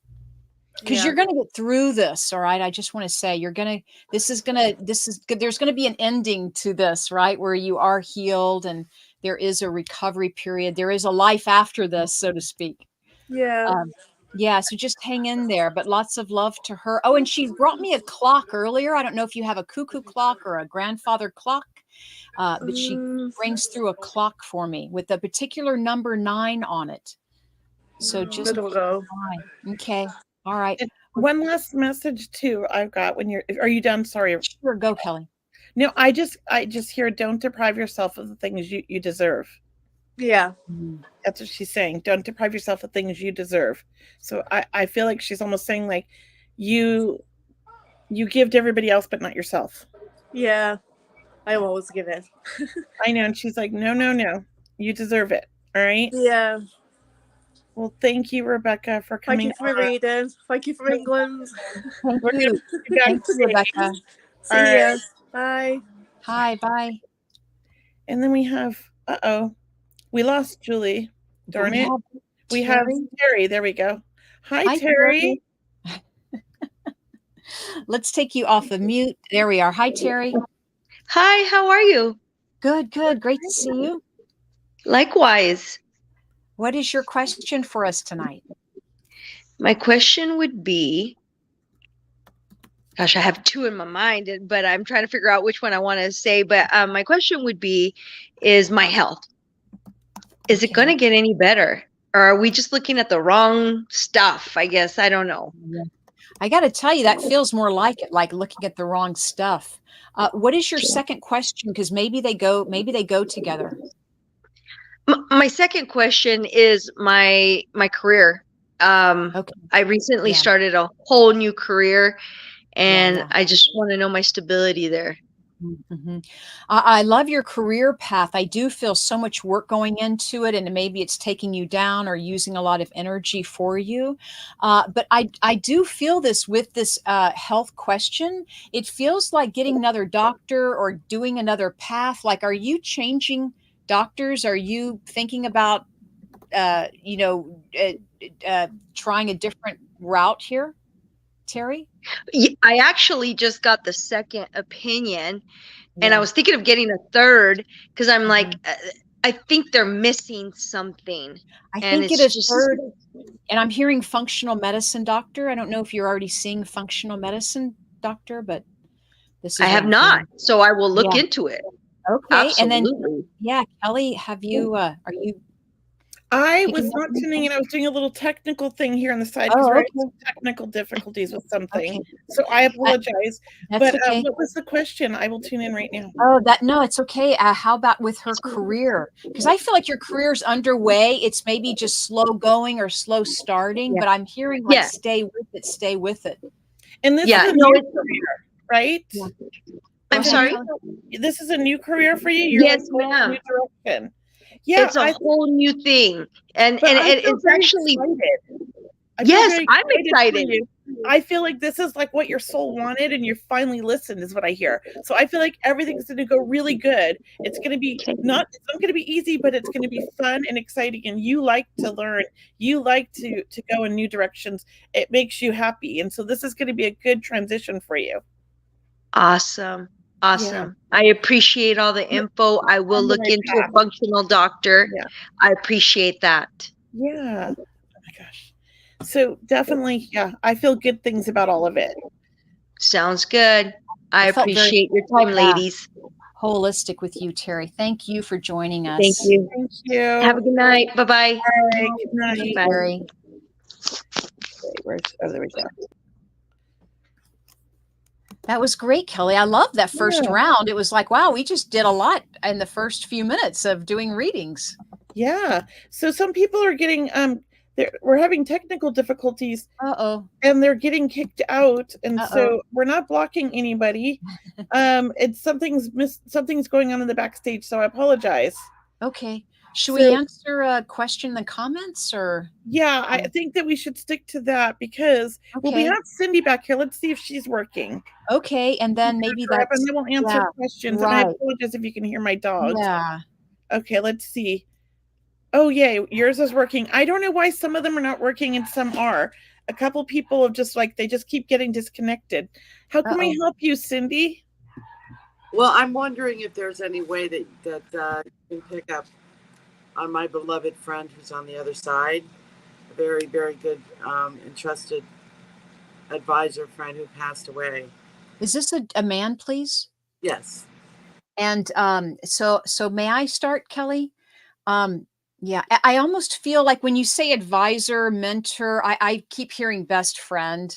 Speaker 2: Because
Speaker 4: Yeah.
Speaker 2: you're going to get through this, all right? I just want to say there's going to be an ending to this, right? Where you are healed and there is a recovery period. There is a life after this, so to speak.
Speaker 4: Yeah.
Speaker 2: Um, yeah, so just hang in there, but lots of love to her. Oh, and she brought me a clock earlier. I don't know if you have a cuckoo clock or a grandfather clock, but she brings through a clock for me with a particular number 9 on it. So
Speaker 4: I
Speaker 2: just
Speaker 4: don't know.
Speaker 2: 9. Okay. All right.
Speaker 3: And one last message too. I've got are you done? Sorry.
Speaker 2: Sure, go, Kelly.
Speaker 3: No, I just hear don't deprive yourself of the things you deserve.
Speaker 4: Yeah.
Speaker 3: That's what she's saying. Don't deprive yourself of things you deserve. So I feel like she's almost saying like you give to everybody else but not yourself.
Speaker 4: Yeah. I always give it.
Speaker 3: I know. And she's like, no. You deserve it. All right.
Speaker 4: Yeah.
Speaker 3: Well, thank you, Rebecca, for
Speaker 4: Thank
Speaker 3: coming
Speaker 4: you for
Speaker 3: on.
Speaker 4: reading. Thank you for England.
Speaker 2: Thank
Speaker 3: We're gonna
Speaker 2: you.
Speaker 3: put you back
Speaker 2: Thank you,
Speaker 3: today.
Speaker 2: Rebecca.
Speaker 3: All
Speaker 4: See
Speaker 3: right.
Speaker 4: ya. Bye.
Speaker 2: Hi, bye.
Speaker 3: And then we have we lost Julie. Darn it. We have
Speaker 2: Terry.
Speaker 3: Terry. There we go. Hi,
Speaker 2: Hi,
Speaker 3: Terry.
Speaker 2: Terry. Let's take you off of mute. There we are. Hi, Terry.
Speaker 5: Hi, how are you?
Speaker 2: Good, good. Great to see you.
Speaker 5: Likewise.
Speaker 2: What is your question for us tonight?
Speaker 5: My question would be, gosh, I have two in my mind, but I'm trying to figure out which one I want to say. But my question would be, is my health, is it going to get any better? Or are we just looking at the wrong stuff? I guess. I don't know.
Speaker 2: I got to tell you, that feels more like it, like looking at the wrong stuff. What is your second question? Because maybe they go together.
Speaker 5: My second question is my career. I recently started a whole new career, and I just want to know my stability there.
Speaker 2: Mm-hmm. I love your career path. I do feel so much work going into it, and maybe it's taking you down or using a lot of energy for you. But I do feel this with this health question. It feels like getting another doctor or doing another path. Like, are you changing doctors? Are you thinking about, trying a different route here, Terry?
Speaker 5: I actually just got the second opinion, and I was thinking of getting a third because I'm like, I think they're missing something.
Speaker 2: I think it is third, and I'm hearing functional medicine doctor. I don't know if you're already seeing functional medicine doctor, but this is.
Speaker 5: I have not, so I will look into it.
Speaker 2: Okay,
Speaker 5: absolutely.
Speaker 2: And then Kelley, have you? Are you?
Speaker 3: I was not tuning in. I was doing a little technical thing here on the side because we're having some technical difficulties with something. So I apologize. But what was the question? I will tune in right now.
Speaker 2: Oh, no, it's okay. How about with her career? Because I feel like your career's underway. It's maybe just slow going or slow starting, but I'm hearing like stay with it.
Speaker 3: And this is a new career, right?
Speaker 2: Yeah.
Speaker 5: I'm sorry?
Speaker 3: This is a new career for you?
Speaker 5: Yes, ma'am.
Speaker 3: New direction. Yeah,
Speaker 5: it's a whole new thing, and it's actually
Speaker 3: yes,
Speaker 5: I'm excited.
Speaker 3: I feel like this is like what your soul wanted, and you finally listened, is what I hear. So I feel like everything's going to go really good. It's going to be it's not going to be easy, but it's going to be fun and exciting. And you like to learn, you like to go in new directions. It makes you happy, and so this is going to be a good transition for you.
Speaker 5: Awesome. Yeah. I appreciate all the info. I will look into a functional doctor. Yeah. I appreciate that.
Speaker 3: Yeah. Oh my gosh. So definitely, I feel good things about all of it.
Speaker 5: Sounds good. I appreciate your time, ladies.
Speaker 2: Holistic with you, Terry. Thank you for joining us.
Speaker 5: Thank you.
Speaker 3: Thank you.
Speaker 5: Have a good night. Bye-bye.
Speaker 3: Good night.
Speaker 2: Bye. Terry.
Speaker 3: There we go.
Speaker 2: That was great, Kelley. I love that first round. It was like, wow, we just did a lot in the first few minutes of doing readings.
Speaker 3: Yeah. So some people are getting we're having technical difficulties. And they're getting kicked out, and so we're not blocking anybody. It's something's going on in the backstage, so I apologize.
Speaker 2: Okay. Should we answer a question in the comments, or?
Speaker 3: Yeah, I think that we should stick to that because we have Cindy back here. Let's see if she's working.
Speaker 2: Okay, and then maybe
Speaker 3: and then we'll answer questions.
Speaker 2: Right.
Speaker 3: And I apologize if you can hear my dogs.
Speaker 2: Yeah.
Speaker 3: Okay, let's see. Oh, yay, yours is working. I don't know why some of them are not working and some are. A couple people have they just keep getting disconnected. How can we help you, Cindy?
Speaker 6: Well, I'm wondering if there's any way that you can pick up on my beloved friend who's on the other side, a very, very good and trusted advisor friend who passed away.
Speaker 2: Is this a man, please?
Speaker 6: Yes.
Speaker 2: And so may I start, Kelley? Yeah, I almost feel like when you say advisor, mentor, I keep hearing best friend,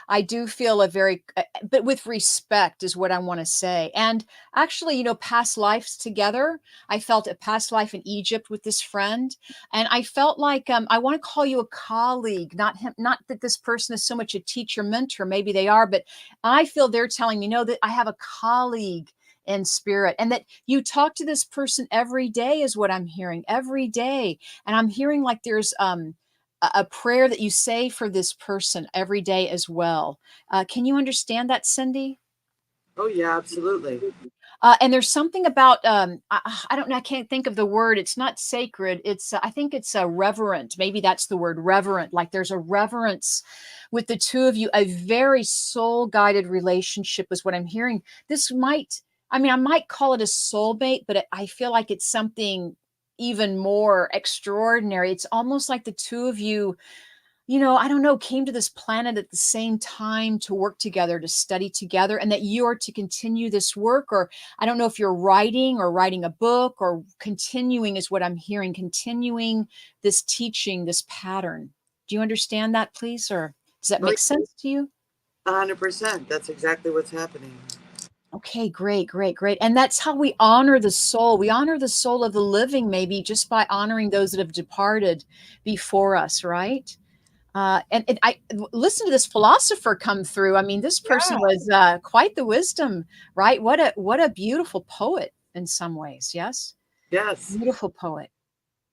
Speaker 2: I do feel but with respect is what I want to say. And actually, past lives together, I felt a past life in Egypt with this friend. And I felt like, I want to call you a colleague, not that this person is so much a teacher, mentor, maybe they are, but I feel they're telling me, that I have a colleague in spirit, and that you talk to this person every day is what I'm hearing, every day. And I'm hearing like there's a prayer that you say for this person every day as well. Can you understand that, Cindy?
Speaker 6: Oh yeah, absolutely.
Speaker 2: And there's something about I don't know, I can't think of the word. It's not sacred. It's I think it's a reverent. Maybe that's the word, reverent. Like there's a reverence with the two of you. A very soul guided relationship is what I'm hearing. This might, I mean, I might call it a soulmate, but I feel like it's something even more extraordinary. It's almost like the two of you, I don't know, came to this planet at the same time to work together, to study together, and that you are to continue this work. Or I don't know if you're writing or writing a book or continuing, is what I'm hearing, continuing this teaching, this pattern. Do you understand that, please? Or does that make sense to you?
Speaker 6: 100%. That's exactly what's happening.
Speaker 2: Okay, great, great, great. And that's how we honor the soul. We honor the soul of the living, maybe just by honoring those that have departed before us, right? And I listen to this philosopher come through. I mean, this person was quite the wisdom, right? What a beautiful poet in some ways. Yes.
Speaker 6: Yes.
Speaker 2: Beautiful poet.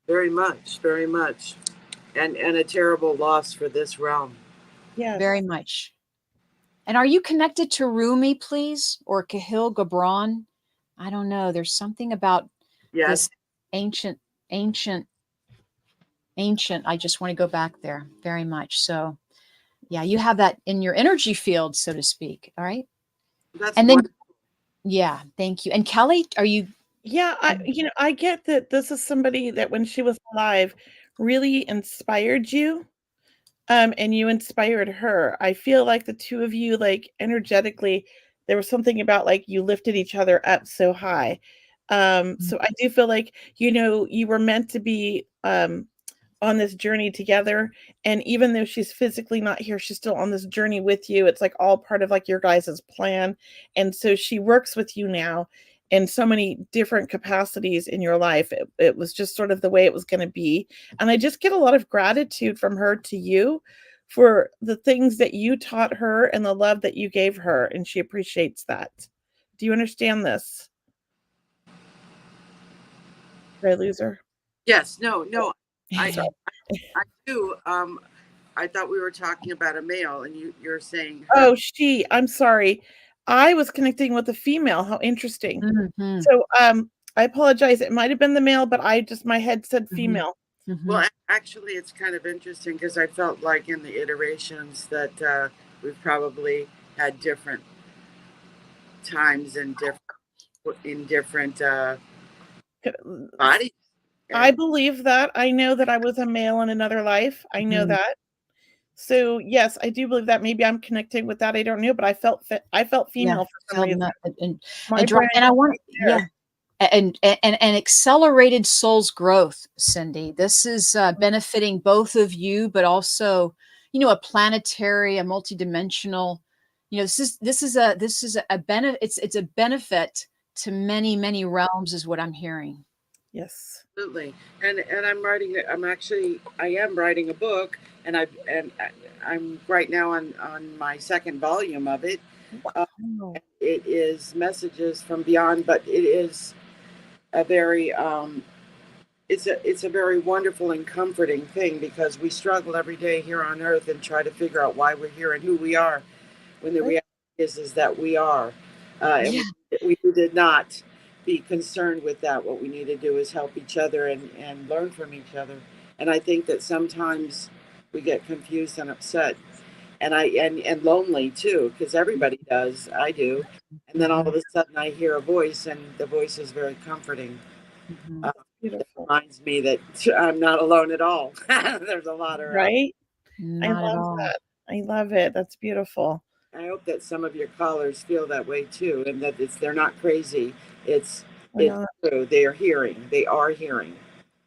Speaker 6: Very much, very much. And a terrible loss for this realm.
Speaker 3: Yes.
Speaker 2: Very much. And are you connected to Rumi, please? Or Kahil Gibran? I don't know. There's something about this ancient. I just want to go back there very much. So yeah, you have that in your energy field, so to speak. All right.
Speaker 6: That's
Speaker 2: and then
Speaker 6: wonderful.
Speaker 2: Yeah, thank you. And Kelley, are you?
Speaker 3: Yeah, I get that this is somebody that when she was alive really inspired you. And you inspired her. I feel like the two of you, like energetically, there was something about like you lifted each other up so high. So I do feel like, you were meant to be on this journey together. And even though she's physically not here, she's still on this journey with you. It's like all part of like your guys' plan. And so she works with you now in so many different capacities in your life. It was just sort of the way it was going to be. And I just get a lot of gratitude from her to you for the things that you taught her and the love that you gave her. And she appreciates that. Do you understand this? Did I lose her?
Speaker 6: Yes. No. I do. I thought we were talking about a male, and you're saying her.
Speaker 3: Oh, I'm sorry. I was connecting with a female. How interesting.
Speaker 2: Mm-hmm.
Speaker 3: So, I apologize. It might have been the male, but my head said female.
Speaker 2: Mm-hmm.
Speaker 6: Well, actually, it's kind of interesting because I felt like in the iterations that we've probably had different times and different bodies.
Speaker 3: I believe that. I know that I was a male in another life. I know that. So yes, I do believe that. Maybe I'm connecting with that. I don't know, but I felt female for some reason.
Speaker 2: And I want, and accelerated soul's growth, Cindy. This is benefiting both of you, but also, a planetary, a multidimensional. This is a benefit. It's a benefit to many, many realms, is what I'm hearing.
Speaker 3: Yes,
Speaker 6: absolutely. And I am writing a book, and I'm right now on my second volume of it. It is Messages from Beyond, but it is a very it's a very wonderful and comforting thing, because we struggle every day here on earth and try to figure out why we're here and who we are, when the reality is that we are. And we did not be concerned with that. What we need to do is help each other and learn from each other. And I think that sometimes we get confused and upset, and lonely too, because everybody does. I do. And then all of a sudden I hear a voice, and the voice is very comforting. It reminds me that I'm not alone at all. There's a lot around.
Speaker 3: Right? I love that. I love it. That's beautiful.
Speaker 6: I hope that some of your callers feel that way too, and that they're not crazy. It's true. They are hearing.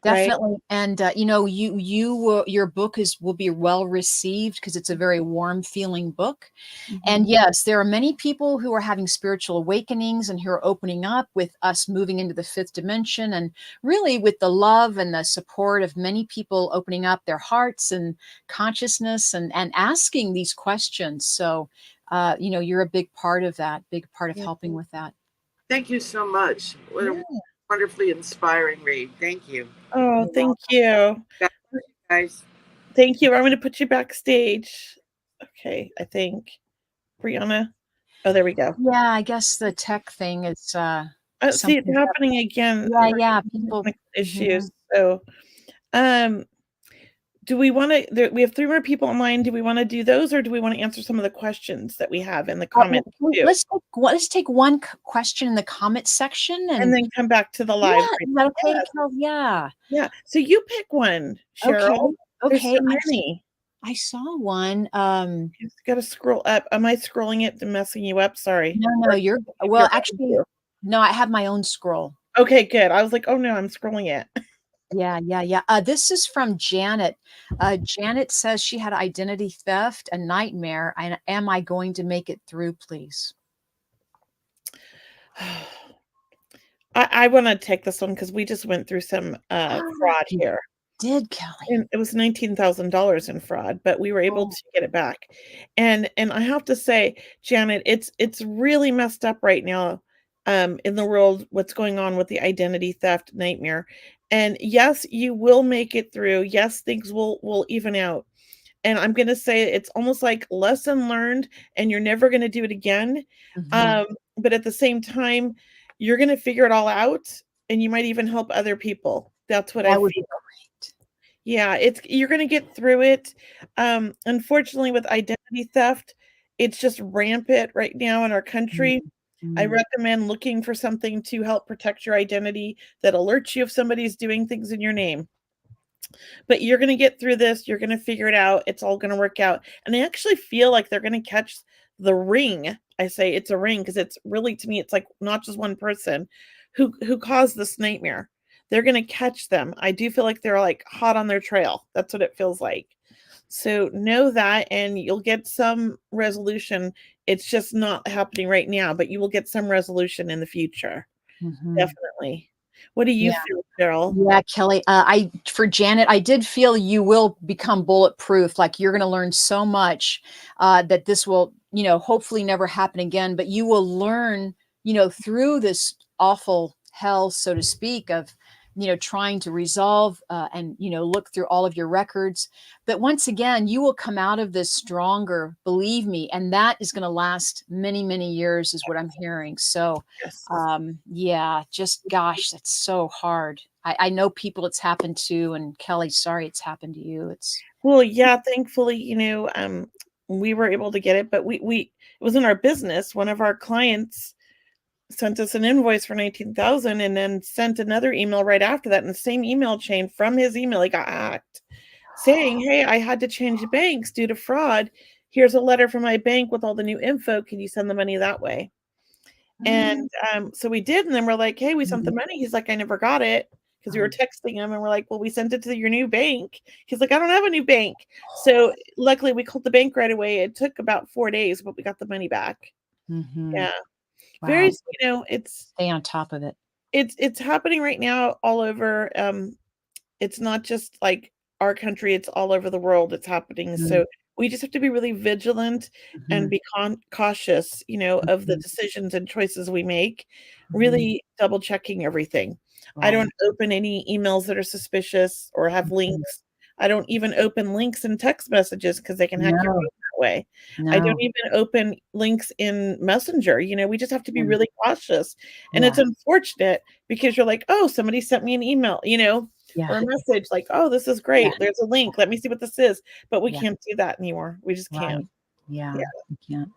Speaker 2: Definitely. Right? And your book will be well received, because it's a very warm feeling book. And yes, there are many people who are having spiritual awakenings and who are opening up with us moving into the fifth dimension, and really with the love and the support of many people opening up their hearts and consciousness and asking these questions. So, you're a big part of that, big part of helping with that.
Speaker 6: Thank you so much. What a wonderfully inspiring read. Thank you.
Speaker 3: Oh, thank you.
Speaker 6: Guys.
Speaker 3: Thank you. I'm going to put you backstage. Okay, I think. Brianna. Oh, there we go.
Speaker 2: Yeah, I guess the tech thing is
Speaker 3: See, it's
Speaker 2: something.
Speaker 3: happening again.
Speaker 2: Yeah, yeah. People.
Speaker 3: Technical
Speaker 2: Mhm.
Speaker 3: issues. So, do we want to? We have 3 more people online. Do we want to do those, or do we want to answer some of the questions that we have in the comments too?
Speaker 2: Let's take one question in the comment section
Speaker 3: And then come back to the live.
Speaker 2: yeah, is that okay, Kel? Yeah.
Speaker 3: Yeah. So you pick one, Cheryl. There's
Speaker 2: Okay.
Speaker 3: so many.
Speaker 2: I saw one.
Speaker 3: You just got to scroll up. Am I scrolling it and messing you up? Sorry.
Speaker 2: No, you're well. Actually, no. I have my own scroll.
Speaker 3: Okay, good. I was like, oh no, I'm scrolling it.
Speaker 2: Yeah. This is from Janet. Janet says she had identity theft, a nightmare. Am I going to make it through, please?
Speaker 3: I want to take this one because we just went through some fraud here.
Speaker 2: Did Kelly?
Speaker 3: And it was $19,000 in fraud, but we were able to get it back. And I have to say, Janet, it's really messed up right now in the world, what's going on with the identity theft nightmare. And yes, you will make it through. Yes, things will even out. And I'm going to say it's almost like lesson learned, and you're never going to do it again. But at the same time, you're going to figure it all out, and you might even help other people. That's what I feel. Yeah, you're going to get through it. Unfortunately, with identity theft, it's just rampant right now in our country. I recommend looking for something to help protect your identity that alerts you if somebody's doing things in your name. But you're going to get through this. You're going to figure it out. It's all going to work out. And I actually feel like they're going to catch the ring. I say it's a ring because it's really, to me, it's like not just one person who caused this nightmare. They're going to catch them. I do feel like they're like hot on their trail. That's what it feels like. So know that, and you'll get some resolution. It's just not happening right now, but you will get some resolution in the future. Definitely. What do you feel, Cheryl?
Speaker 2: Yeah, Kelly. For Janet, I did feel you will become bulletproof. Like you're going to learn so much that this will, hopefully never happen again. But you will learn, through this awful hell, so to speak, of trying to resolve and look through all of your records. But once again, you will come out of this stronger, believe me, and that is going to last many, many years is what I'm hearing. So gosh, that's so hard. I know people it's happened to, and Kelly, sorry it's happened to you.
Speaker 3: Thankfully, we were able to get it, but it was in our business. One of our clients sent us an invoice for $19,000 and then sent another email right after that in the same email chain from his email. He got hacked saying, hey, I had to change banks due to fraud. Here's a letter from my bank with all the new info. Can you send the money that way? And so we did. And then we're like, hey, we sent the money. He's like, I never got it, because we were texting him, and we're like, well, we sent it to your new bank. He's like, I don't have a new bank. So luckily we called the bank right away. It took about 4 days, but we got the money back. Yeah. Wow. Very, it's
Speaker 2: stay on top of it.
Speaker 3: It's happening right now all over. It's not just like our country, it's all over the world. It's happening. So we just have to be really vigilant and be cautious, of the decisions and choices we make, really double checking everything. I don't open any emails that are suspicious or have links. I don't even open links in text messages because they can hack your phone that way. I don't even open links in Messenger. We just have to be really cautious. And it's unfortunate because you're like, oh, somebody sent me an email, or a message like, oh, this is great. There's a link. Let me see what this is. But we can't do that anymore. We just can't.
Speaker 2: Yeah, we can't.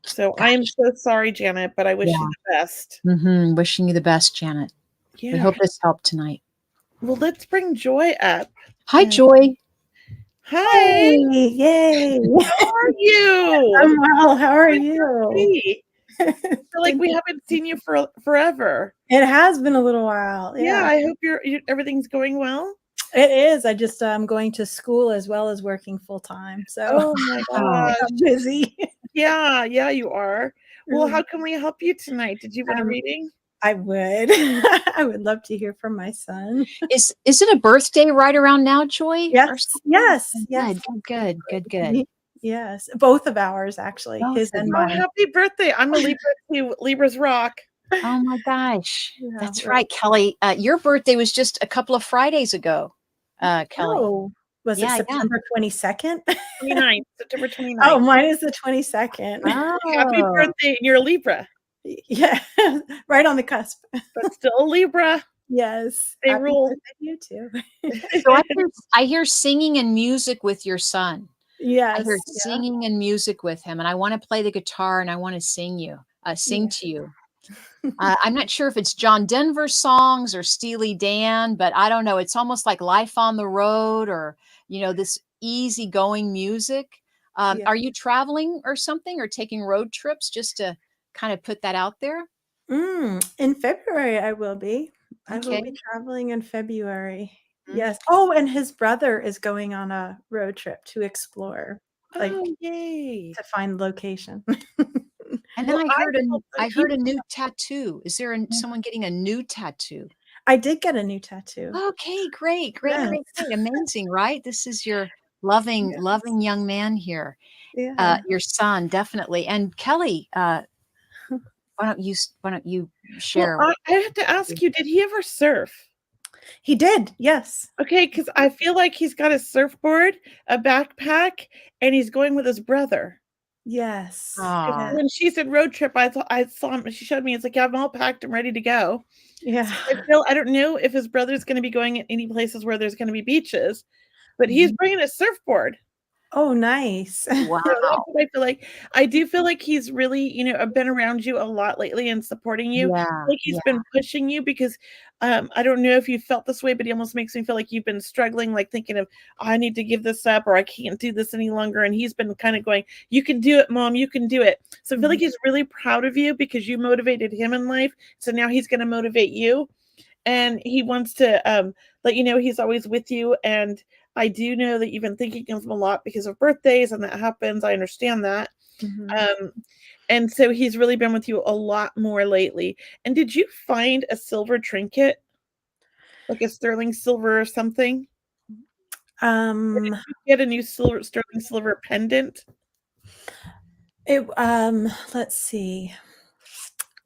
Speaker 3: So I am so sorry, Janet, but I wish you the best.
Speaker 2: Wishing you the best, Janet. We hope this helped tonight.
Speaker 3: Well, let's bring Joy up.
Speaker 2: Hi, Joy.
Speaker 3: Hi.
Speaker 7: Hey, yay.
Speaker 3: How are you?
Speaker 7: I'm well. How are you?
Speaker 3: I feel like we haven't seen you for forever.
Speaker 7: It has been a little while.
Speaker 3: Yeah, I hope everything's going well.
Speaker 7: It is. I just I'm going to school as well as working full time. So
Speaker 3: oh my gosh,
Speaker 7: I'm busy.
Speaker 3: Yeah, you are. Well, how can we help you tonight? Did you want a reading?
Speaker 7: I would. I would love to hear from my son.
Speaker 2: Is it a birthday right around now, Joy?
Speaker 7: Yes.
Speaker 2: Good.
Speaker 7: Yes, both of ours actually. His and mine.
Speaker 3: Happy birthday! I'm a Libra too. Libras rock.
Speaker 2: Oh my gosh, that's right, Kelly. Your birthday was just a couple of Fridays ago, Kelly.
Speaker 7: Oh,
Speaker 3: Was it
Speaker 2: Yeah, yeah.
Speaker 3: September 22nd?
Speaker 6: 29th, September 29th.
Speaker 3: Oh, mine is the 22nd.
Speaker 6: Happy
Speaker 2: Oh,
Speaker 6: birthday. You're a Libra,
Speaker 3: Yeah, right on the cusp.
Speaker 6: but still a Libra.
Speaker 3: Yes.
Speaker 6: They
Speaker 3: Happy
Speaker 6: rule.
Speaker 3: birthday to you too.
Speaker 2: so I hear singing and music with your son. I
Speaker 3: Yes.
Speaker 2: hear
Speaker 3: Yeah.
Speaker 2: singing and music with him, and I want to play the guitar and I want to sing
Speaker 3: Yeah.
Speaker 2: to you. I'm not sure if it's John Denver songs or Steely Dan, but I don't know. It's almost like Life on the Road, or this easygoing music.
Speaker 3: Yeah.
Speaker 2: Are you traveling or something, or taking road trips, just to kind of put that out there?
Speaker 3: In February, I will be. I will
Speaker 2: Okay.
Speaker 3: be traveling in February.
Speaker 2: Mm.
Speaker 3: Yes. Oh, and his brother is going on a road trip to explore, like
Speaker 6: Oh, yay.
Speaker 3: to find location.
Speaker 2: And then
Speaker 6: Well,
Speaker 2: I heard a new tattoo. Is there someone getting a new tattoo?
Speaker 3: I did get a new tattoo.
Speaker 2: Okay, great,
Speaker 3: Yes.
Speaker 2: amazing, right? This is your loving young man here.
Speaker 3: Yeah.
Speaker 2: Your son, definitely. And Kelly, why don't you
Speaker 6: Well,
Speaker 2: share?
Speaker 6: I have to ask you, did he ever surf?
Speaker 3: He did. Yes.
Speaker 6: Okay, because I feel like he's got a surfboard, a backpack, and he's going with his brother.
Speaker 3: Yes.
Speaker 2: Aw.
Speaker 3: Yeah.
Speaker 6: When she said road trip, I saw him. She showed me. It's like, yeah, I'm all packed and ready to go.
Speaker 3: Yeah.
Speaker 6: I don't know if his brother's going to be going at any places where there's going to be beaches, but he's
Speaker 2: Mhm.
Speaker 6: bringing a surfboard.
Speaker 3: Oh, nice.
Speaker 2: Wow.
Speaker 6: So that's what I feel like. I do feel like he's really, been around you a lot lately and supporting you.
Speaker 2: Yeah.
Speaker 6: Like he's been pushing you because I don't know if you felt this way, but he almost makes me feel like you've been struggling, like thinking of, oh, I need to give this up, or I can't do this any longer. And he's been kind of going, you can do it, Mom, you can do it. So I feel like he's really proud of you because you motivated him in life. So now he's going to motivate you. And he wants to let you know he's always with you. And I do know that you've been thinking of him a lot because of birthdays, and that happens. I understand that. And so he's really been with you a lot more lately. And did you find a silver trinket? Like a sterling silver or something? Or did you get a new sterling silver pendant?
Speaker 3: Let's see.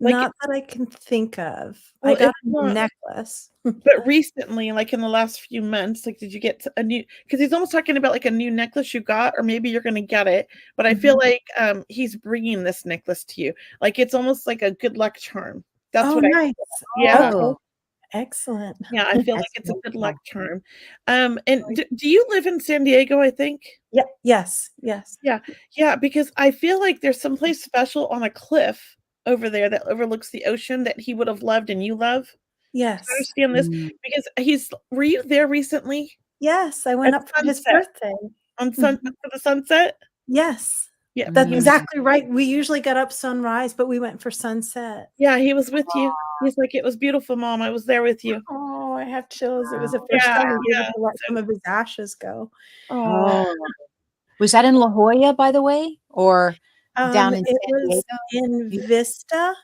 Speaker 6: Like
Speaker 3: Not that I can think of.
Speaker 6: Well,
Speaker 3: I got
Speaker 6: it's
Speaker 3: a new
Speaker 6: not-
Speaker 3: necklace.
Speaker 6: But recently, like in the last few months, like did you get a new, because he's almost talking about like a new necklace you got, or maybe you're going to get it, but I feel like he's bringing this necklace to you, like it's almost like a good luck charm. That's
Speaker 3: Oh,
Speaker 6: what
Speaker 3: nice.
Speaker 6: yeah.
Speaker 2: Oh,
Speaker 3: Excellent.
Speaker 6: Yeah, I feel like
Speaker 2: That's
Speaker 6: it's a good luck
Speaker 2: wonderful.
Speaker 6: charm. And do you live in San Diego, I think?
Speaker 3: Yeah. Yes. Yes.
Speaker 6: Yeah, because I feel like there's someplace special on a cliff over there that overlooks the ocean that he would have loved and you love.
Speaker 3: Yes.
Speaker 6: I understand this
Speaker 2: Mm.
Speaker 6: because were you there recently
Speaker 3: Yes. I went
Speaker 6: At
Speaker 3: up for his
Speaker 6: sunset.
Speaker 3: birthday.
Speaker 6: on for the sunset?
Speaker 3: Yes.
Speaker 6: Yeah.
Speaker 3: That's
Speaker 6: he was-
Speaker 3: exactly right. We usually get up sunrise, but we went for sunset.
Speaker 6: Yeah, he was with you. He's like, it was beautiful, Mom. I was there with you.
Speaker 3: Oh, I have chills. It was the first
Speaker 6: Yeah,
Speaker 3: time we
Speaker 6: yeah.
Speaker 3: able to let some of his ashes go.
Speaker 2: Oh, was that in La Jolla, by the way, or down in
Speaker 3: It
Speaker 2: San
Speaker 3: was
Speaker 2: Diego?
Speaker 3: in Vista.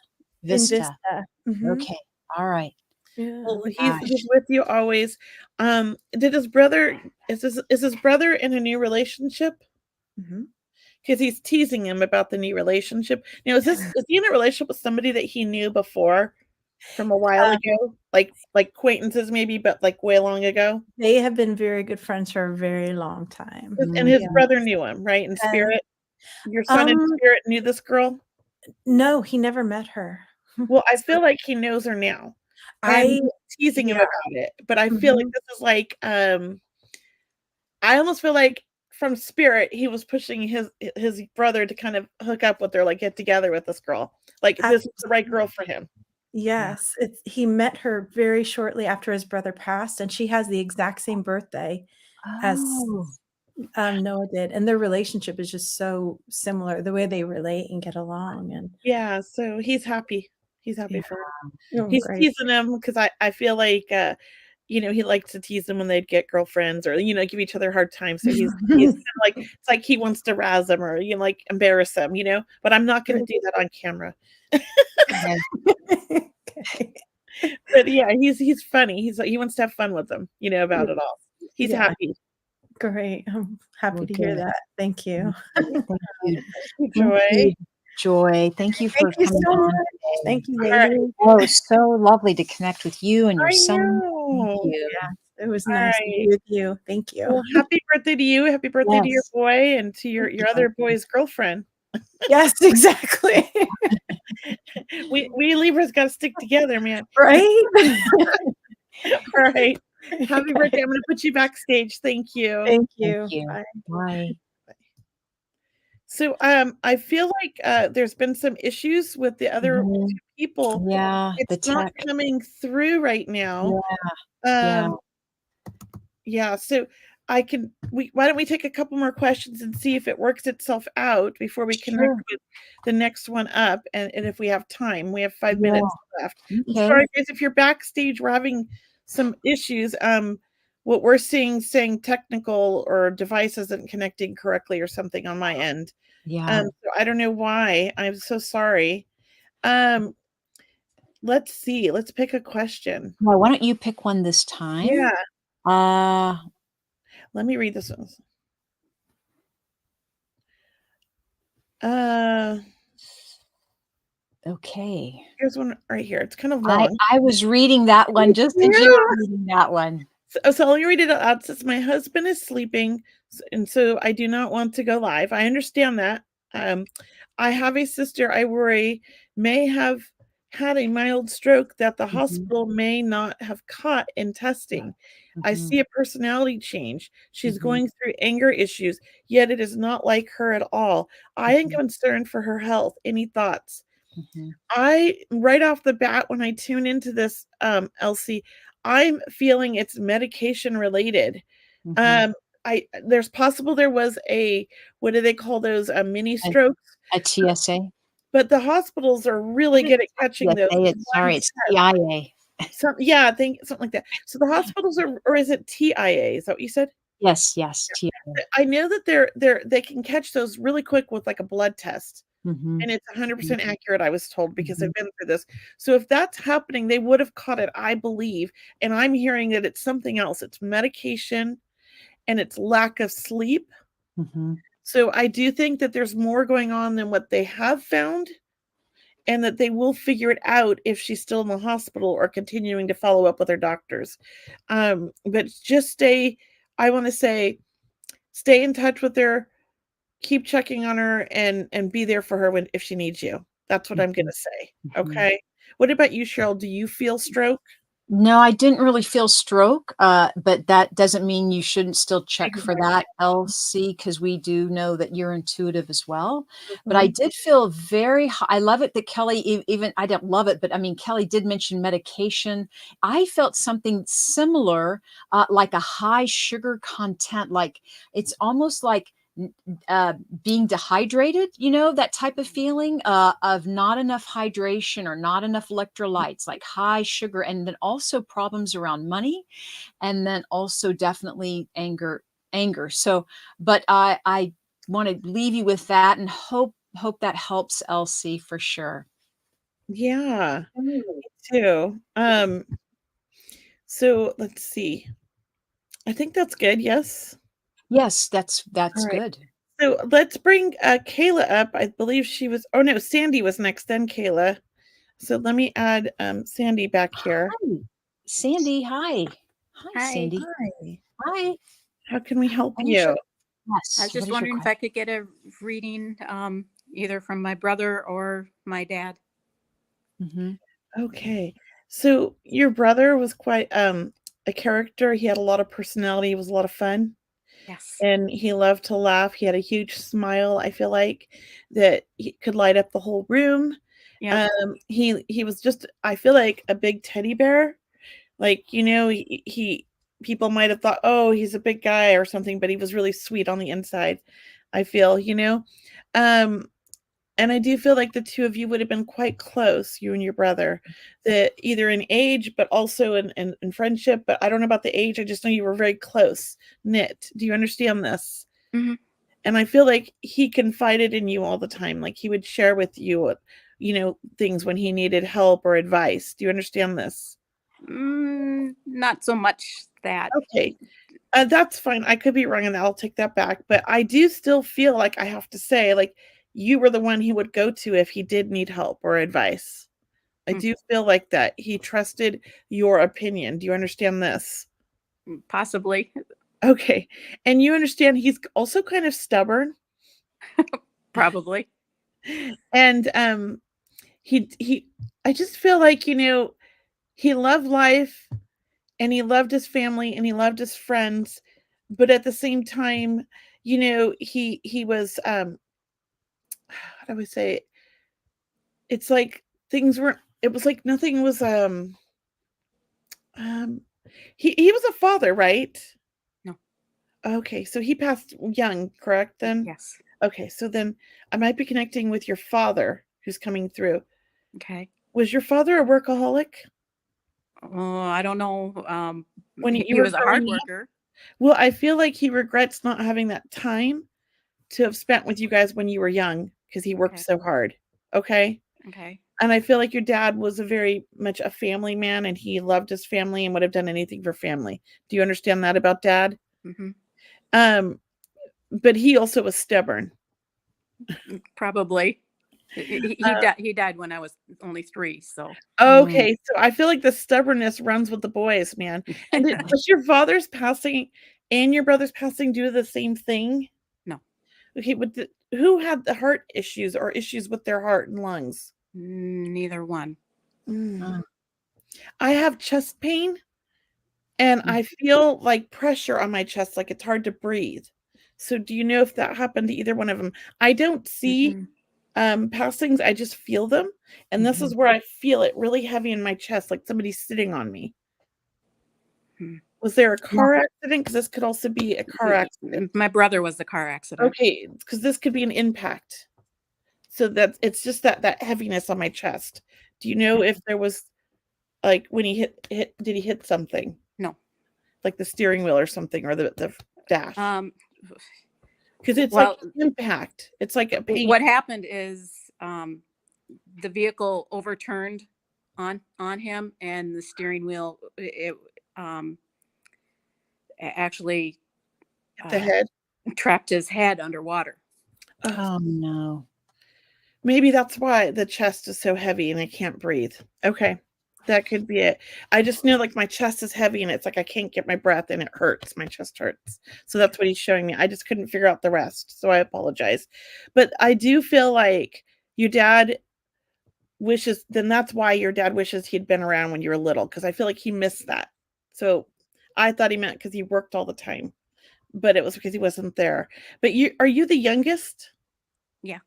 Speaker 2: Vista.
Speaker 3: In Vista. Mhm.
Speaker 2: Okay. All right.
Speaker 3: Yeah.
Speaker 6: Well,
Speaker 2: Gosh.
Speaker 6: he's with you always. Did his brother is his brother in a new relationship?
Speaker 3: Mhm.
Speaker 6: Because he's teasing him about the new relationship. Now, is he in a relationship with somebody that he knew before from a while ago? Like acquaintances maybe, but like way long ago?
Speaker 3: They have been very good friends for a very long time.
Speaker 6: And his
Speaker 3: Yeah.
Speaker 6: brother knew him, right? In spirit. Your son in spirit knew this girl?
Speaker 3: No, he never met her.
Speaker 6: Well, I feel like he knows her now. And he's teasing him about it. But I feel like this is like I almost feel like from spirit he was pushing his brother to kind of hook up with her, like get together with this girl. Like this is the right girl for him.
Speaker 3: Yes, he met her very shortly after his brother passed, and she has the exact same birthday as
Speaker 2: Oh,
Speaker 3: Noah did, and their relationship is just so similar, the way they relate and get along. And
Speaker 6: Yeah, so he's happy. He's happy for him.
Speaker 3: oh,
Speaker 6: He's
Speaker 3: great.
Speaker 6: teasing him because I feel like he likes to tease them when they'd get girlfriends or give each other a hard time. So he's kind of like, it's like he wants to razz them or like embarrass them, but I'm not going to do that on camera.
Speaker 3: Okay.
Speaker 6: But yeah, he's funny. He wants to have fun with them, about it all. He's
Speaker 3: Yeah.
Speaker 6: happy.
Speaker 3: Great. I'm happy to hear
Speaker 2: Okay.
Speaker 3: that. Thank you.
Speaker 2: thank you,
Speaker 6: Joy.
Speaker 2: Joy. Thank you for
Speaker 3: Thank you
Speaker 2: coming
Speaker 3: so
Speaker 2: on
Speaker 3: much.
Speaker 2: today.
Speaker 3: Thank you,
Speaker 6: All right.
Speaker 3: ladies.
Speaker 2: Oh, it was so lovely to connect with you and your
Speaker 6: I
Speaker 2: son.
Speaker 6: know.
Speaker 2: Thank you.
Speaker 3: Yeah.
Speaker 7: It was
Speaker 3: All
Speaker 7: nice to be
Speaker 3: right.
Speaker 7: with you. Thank you.
Speaker 3: Well, happy birthday to you. Happy birthday to your
Speaker 2: Yes.
Speaker 3: boy and to your
Speaker 2: Thank you.
Speaker 3: other boy's girlfriend.
Speaker 7: Yes, exactly.
Speaker 3: We Libras got to stick together, man.
Speaker 7: Right?
Speaker 3: All right. Happy birthday. I'm going to put you backstage. Thank you.
Speaker 7: Thank
Speaker 2: Thank
Speaker 7: you.
Speaker 2: you.
Speaker 7: Bye.
Speaker 2: Bye.
Speaker 3: So I feel like there's been some issues with the other
Speaker 2: Mhm.
Speaker 3: two people.
Speaker 2: Yeah, the
Speaker 3: It's not
Speaker 2: tech.
Speaker 3: coming through right now.
Speaker 2: Yeah.
Speaker 3: Yeah, so why don't we take a couple more questions and see if it works itself out before we connect
Speaker 2: Sure.
Speaker 3: with the next one up, and if we have time. We have 5 minutes left. I'm
Speaker 2: Okay.
Speaker 3: sorry, guys, if you're backstage, we're having some issues. What we're saying technical or device isn't connecting correctly or something on my end.
Speaker 2: Yeah.
Speaker 3: So I don't know why. I'm so sorry. Let's see. Let's pick a question.
Speaker 2: Well, why don't you pick one this time?
Speaker 3: Yeah, let me read this one.
Speaker 2: Okay.
Speaker 3: Here's one right here. It's kind of
Speaker 2: I
Speaker 3: long.
Speaker 2: was reading that one just as you were reading that one.
Speaker 3: So let me read it out. It says, my husband is sleeping, and so I do not want to go live. I understand that. I have a sister I worry may have had a mild stroke that the hospital may not have caught in testing. I see a personality change. She's going through anger issues, yet it is not like her at all. I am concerned for her health. Any thoughts? I right off the bat, when I tune into this, Elsie, I'm feeling it's medication related. There's possible there was a, what do they call those, mini strokes?
Speaker 2: A TSA?
Speaker 3: But the hospitals are really good at catching those.
Speaker 2: TSA, it's TIA.
Speaker 3: Yeah, I think something like that. So the hospitals are, or is it TIA? Is that what you said?
Speaker 2: Yes, TIA.
Speaker 3: I know that they can catch those really quick with like a blood test. And it's 100% accurate, I was told, because I've been through this. So if that's happening, they would have caught it, I believe. And I'm hearing that it's something else. It's medication and it's lack of sleep. So I do think that there's more going on than what they have found, and that they will figure it out if she's still in the hospital or continuing to follow up with her doctors. But just I want to say, stay in touch with her. Keep checking on her and be there for her if she needs you. That's what I'm going to say. Okay. What about you, Cheryl? Do you feel stroke?
Speaker 2: No, I didn't really feel stroke, but that doesn't mean you shouldn't still check for that, Elsie, because we do know that you're intuitive as well. But I did feel I love it that Kelly, even I don't love it, but I mean, Kelly did mention medication. I felt something similar, like a high sugar content, like it's almost like being dehydrated, that type of feeling of not enough hydration or not enough electrolytes, like high sugar, and then also problems around money, and then also definitely anger. So, but I want to leave you with that and hope that helps, Elsie, for sure.
Speaker 3: Yeah, me too. So let's see. I think that's good. Yes.
Speaker 2: Yes, that's
Speaker 3: All right.
Speaker 2: good.
Speaker 3: So let's bring Kayla up. I believe she was, oh no, Sandy was next, then Kayla. So let me add Sandy back here.
Speaker 2: Hi, Sandy. Hi. Hi, Sandy.
Speaker 7: Hi.
Speaker 2: Hi.
Speaker 3: How can we help
Speaker 2: What is
Speaker 3: you?
Speaker 2: your-
Speaker 8: I
Speaker 2: Yes.
Speaker 8: was just wondering if I could get a reading either from my brother or my dad.
Speaker 3: Okay. So your brother was quite a character. He had a lot of personality. He was a lot of fun.
Speaker 8: Yes.
Speaker 3: And he loved to laugh. He had a huge smile, I feel like, that he could light up the whole room.
Speaker 8: Yeah.
Speaker 3: He was just, I feel like, a big teddy bear. Like, he people might have thought, oh, he's a big guy or something, but he was really sweet on the inside, I feel. And I do feel like the two of you would have been quite close, you and your brother, that either in age, but also in friendship. But I don't know about the age. I just know you were very close knit. Do you understand this? And I feel like he confided in you all the time. Like he would share with you, things when he needed help or advice. Do you understand this?
Speaker 8: Not so much that.
Speaker 3: Okay. That's fine. I could be wrong, and I'll take that back. But I do still feel like I have to say, like, you were the one he would go to if he did need help or advice. I do feel like that. He trusted your opinion. Do you understand this?
Speaker 8: Possibly.
Speaker 3: Okay. And you understand he's also kind of stubborn.
Speaker 8: Probably.
Speaker 3: And he I just feel like, he loved life and he loved his family and he loved his friends, but at the same time, he was how do I say it? It's like it was like nothing was um he was a father, right?
Speaker 8: No.
Speaker 3: Okay, so he passed young, correct then?
Speaker 8: Yes.
Speaker 3: Okay, so then I might be connecting with your father who's coming through.
Speaker 8: Okay.
Speaker 3: Was your father a workaholic
Speaker 8: Oh, I don't know.
Speaker 3: when you
Speaker 8: He
Speaker 3: were
Speaker 8: was a
Speaker 3: growing
Speaker 8: hard
Speaker 3: up?
Speaker 8: worker.
Speaker 3: Well, I feel like he regrets not having that time to have spent with you guys when you were young because he worked
Speaker 8: Okay.
Speaker 3: so hard. Okay.
Speaker 8: Okay.
Speaker 3: And I feel like your dad was a very much a family man and he loved his family and would have done anything for family. Do you understand that about dad?
Speaker 8: Mm-hmm.
Speaker 3: But he also was stubborn.
Speaker 8: Probably. He died when I was only 3. So.
Speaker 3: Okay, so I feel like the stubbornness runs with the boys, man. And was your father's passing and your brother's passing due to the same thing?
Speaker 8: No.
Speaker 3: Okay, but who had the heart issues or issues with their heart and lungs?
Speaker 8: Neither one.
Speaker 3: I have chest pain and I feel like pressure on my chest, like it's hard to breathe. So do you know if that happened to either one of them? I don't see passings, I just feel them. And this is where I feel it really heavy in my chest, like somebody's sitting on me. Was there a car accident? Because this could also be a car accident.
Speaker 8: My brother was the car accident.
Speaker 3: Okay, because this could be an impact. So it's just that heaviness on my chest. Do you know if there was like when he hit did he hit something?
Speaker 8: No.
Speaker 3: Like the steering wheel or something or the dash? Because it's
Speaker 8: well,
Speaker 3: like an impact. It's like a pain.
Speaker 8: What happened is the vehicle overturned on him and the steering wheel actually
Speaker 3: the head
Speaker 8: trapped his head underwater.
Speaker 2: Oh no.
Speaker 3: Maybe that's why the chest is so heavy and I can't breathe. Okay. That could be it. I just know like my chest is heavy and it's like I can't get my breath and it hurts. My chest hurts. So that's what he's showing me. I just couldn't figure out the rest. So I apologize. But I do feel like your dad wishes, then that's why your dad wishes he'd been around when you were little, because I feel like he missed that. So I thought he meant because he worked all the time, but it was because he wasn't there. But are you the youngest?
Speaker 8: Yeah.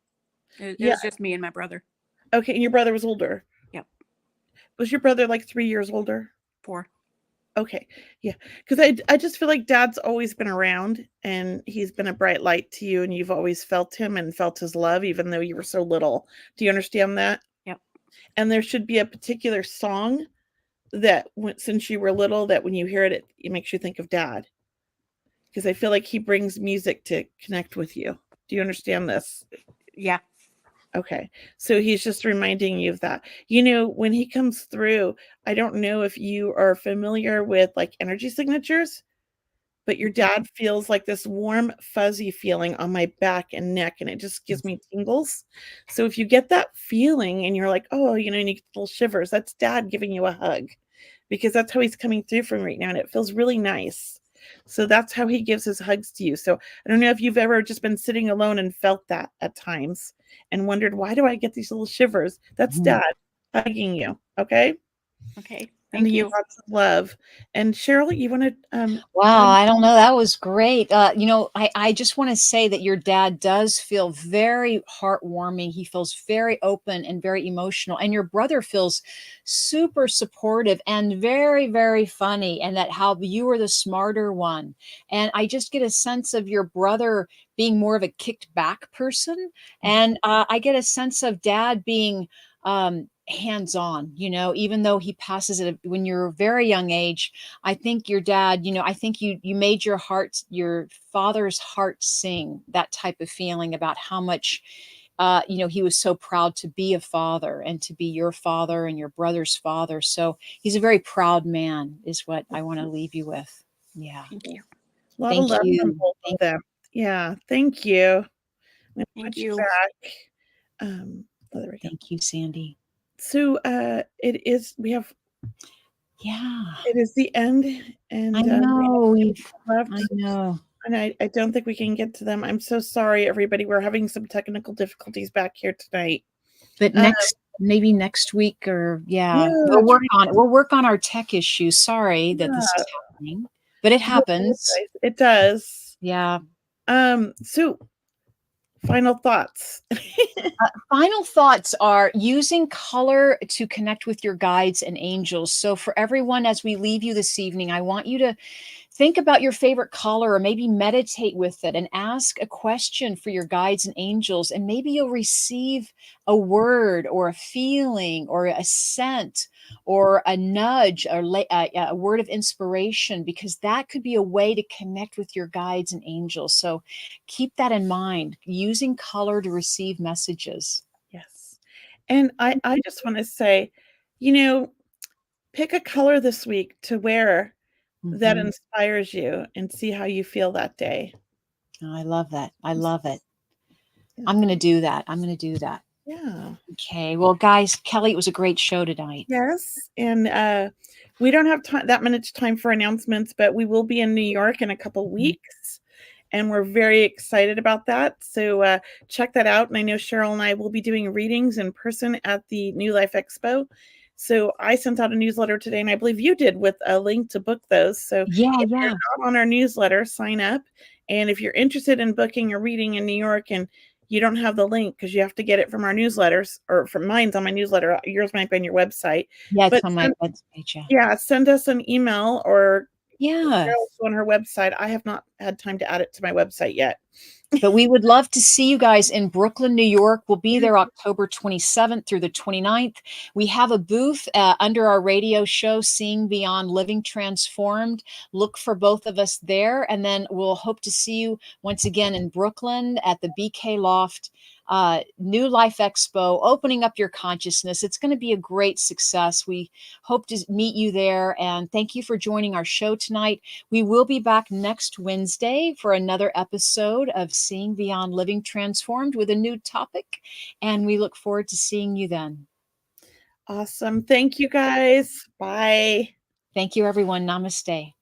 Speaker 8: It was just me and my brother.
Speaker 3: Okay. And your brother was older?
Speaker 8: Yep.
Speaker 3: Was your brother like 3 years older?
Speaker 8: 4.
Speaker 3: Okay. Yeah. Because I just feel like dad's always been around and he's been a bright light to you and you've always felt him and felt his love, even though you were so little. Do you understand that?
Speaker 8: Yep.
Speaker 3: And there should be a particular song that since you were little, that when you hear it, it makes you think of dad. Because I feel like he brings music to connect with you. Do you understand this?
Speaker 8: Yeah.
Speaker 3: Okay. So he's just reminding you of that. When he comes through, I don't know if you are familiar with like energy signatures, but your dad feels like this warm, fuzzy feeling on my back and neck, and it just gives me tingles. So if you get that feeling and you're like, oh, and you get little shivers, that's dad giving you a hug, because that's how he's coming through from right now. And it feels really nice. So that's how he gives his hugs to you. So I don't know if you've ever just been sitting alone and felt that at times and wondered, why do I get these little shivers? That's dad hugging you. Okay.
Speaker 8: Okay.
Speaker 3: And
Speaker 8: Thank you.
Speaker 3: Lots of love. And Cheryl, you want to?
Speaker 2: Wow, I don't know. That was great. I just want to say that your dad does feel very heartwarming. He feels very open and very emotional. And your brother feels super supportive and very, very funny. And that how you are the smarter one. And I just get a sense of your brother being more of a kicked back person. And I get a sense of dad being hands-on, even though he passes it when you're a very young age. I think your dad, I think you made your father's heart sing, that type of feeling about how much he was so proud to be a father and to be your father and your brother's father. So he's a very proud man is what I want to leave you with. Yeah.
Speaker 8: Thank you.
Speaker 3: A lot of love from both of them. Yeah. Thank you.
Speaker 8: Thank you.
Speaker 3: Back. There we go.
Speaker 2: Thank you, Sandy.
Speaker 3: So we have
Speaker 2: Yeah.
Speaker 3: It is the end, and
Speaker 2: I know.
Speaker 3: we have left,
Speaker 2: I know.
Speaker 3: and I don't think we can get to them. I'm so sorry, everybody. We're having some technical difficulties back here tonight.
Speaker 2: But
Speaker 3: Uh,
Speaker 2: maybe next week, or
Speaker 3: Yeah,
Speaker 2: we'll work
Speaker 3: try-
Speaker 2: on it. We'll work on our tech issues. Sorry that this
Speaker 3: yeah,
Speaker 2: is happening, but it
Speaker 3: I
Speaker 2: happens.
Speaker 3: apologize. It does.
Speaker 2: Yeah.
Speaker 3: So final thoughts.
Speaker 2: Final thoughts are using color to connect with your guides and angels. So for everyone, as we leave you this evening, I want you to think about your favorite color, or maybe meditate with it and ask a question for your guides and angels. And maybe you'll receive a word or a feeling or a scent or a nudge or a word of inspiration, because that could be a way to connect with your guides and angels. So keep that in mind, using color to receive messages.
Speaker 3: Yes. And I just want to say, you know, pick a color this week to wear that
Speaker 2: Mhm.
Speaker 3: inspires you and see how you feel that day.
Speaker 2: Oh, I love that. I love it.
Speaker 3: Yeah.
Speaker 2: I'm going to do that. I'm going to do that.
Speaker 3: Yeah.
Speaker 2: Okay. Well, guys, Kelly, it was a great show tonight.
Speaker 3: Yes. And we don't have that much time for announcements, but we will be in New York in a couple weeks. And we're very excited about that. So check that out. And I know Cheryl and I will be doing readings in person at the New Life Expo. So I sent out a newsletter today, and I believe you did, with a link to book those. So
Speaker 2: Yeah,
Speaker 3: if you're
Speaker 2: yeah.
Speaker 3: not on our newsletter, sign up. And if you're interested in booking a reading in New York and you don't have the link because you have to get it from our newsletters, or from mine's on my newsletter, yours might be on your website.
Speaker 2: Yeah, it's
Speaker 3: But
Speaker 2: on my webpage. Yeah.
Speaker 3: yeah, send us an email, or
Speaker 2: Yeah.
Speaker 3: Cheryl's on her website. I have not had time to add it to my website yet.
Speaker 2: But we would love to see you guys in Brooklyn, New York. We'll be there October 27th through the 29th. We have a booth under our radio show, Seeing Beyond Living Transformed. Look for both of us there. And then we'll hope to see you once again in Brooklyn at the BK Loft New Life Expo, opening up your consciousness. It's going to be a great success. We hope to meet you there. And thank you for joining our show tonight. We will be back next Wednesday for another episode of Seeing Beyond Living Transformed with a new topic. And we look forward to seeing you then.
Speaker 3: Awesome. Thank you, guys. Bye.
Speaker 2: Thank you, everyone. Namaste.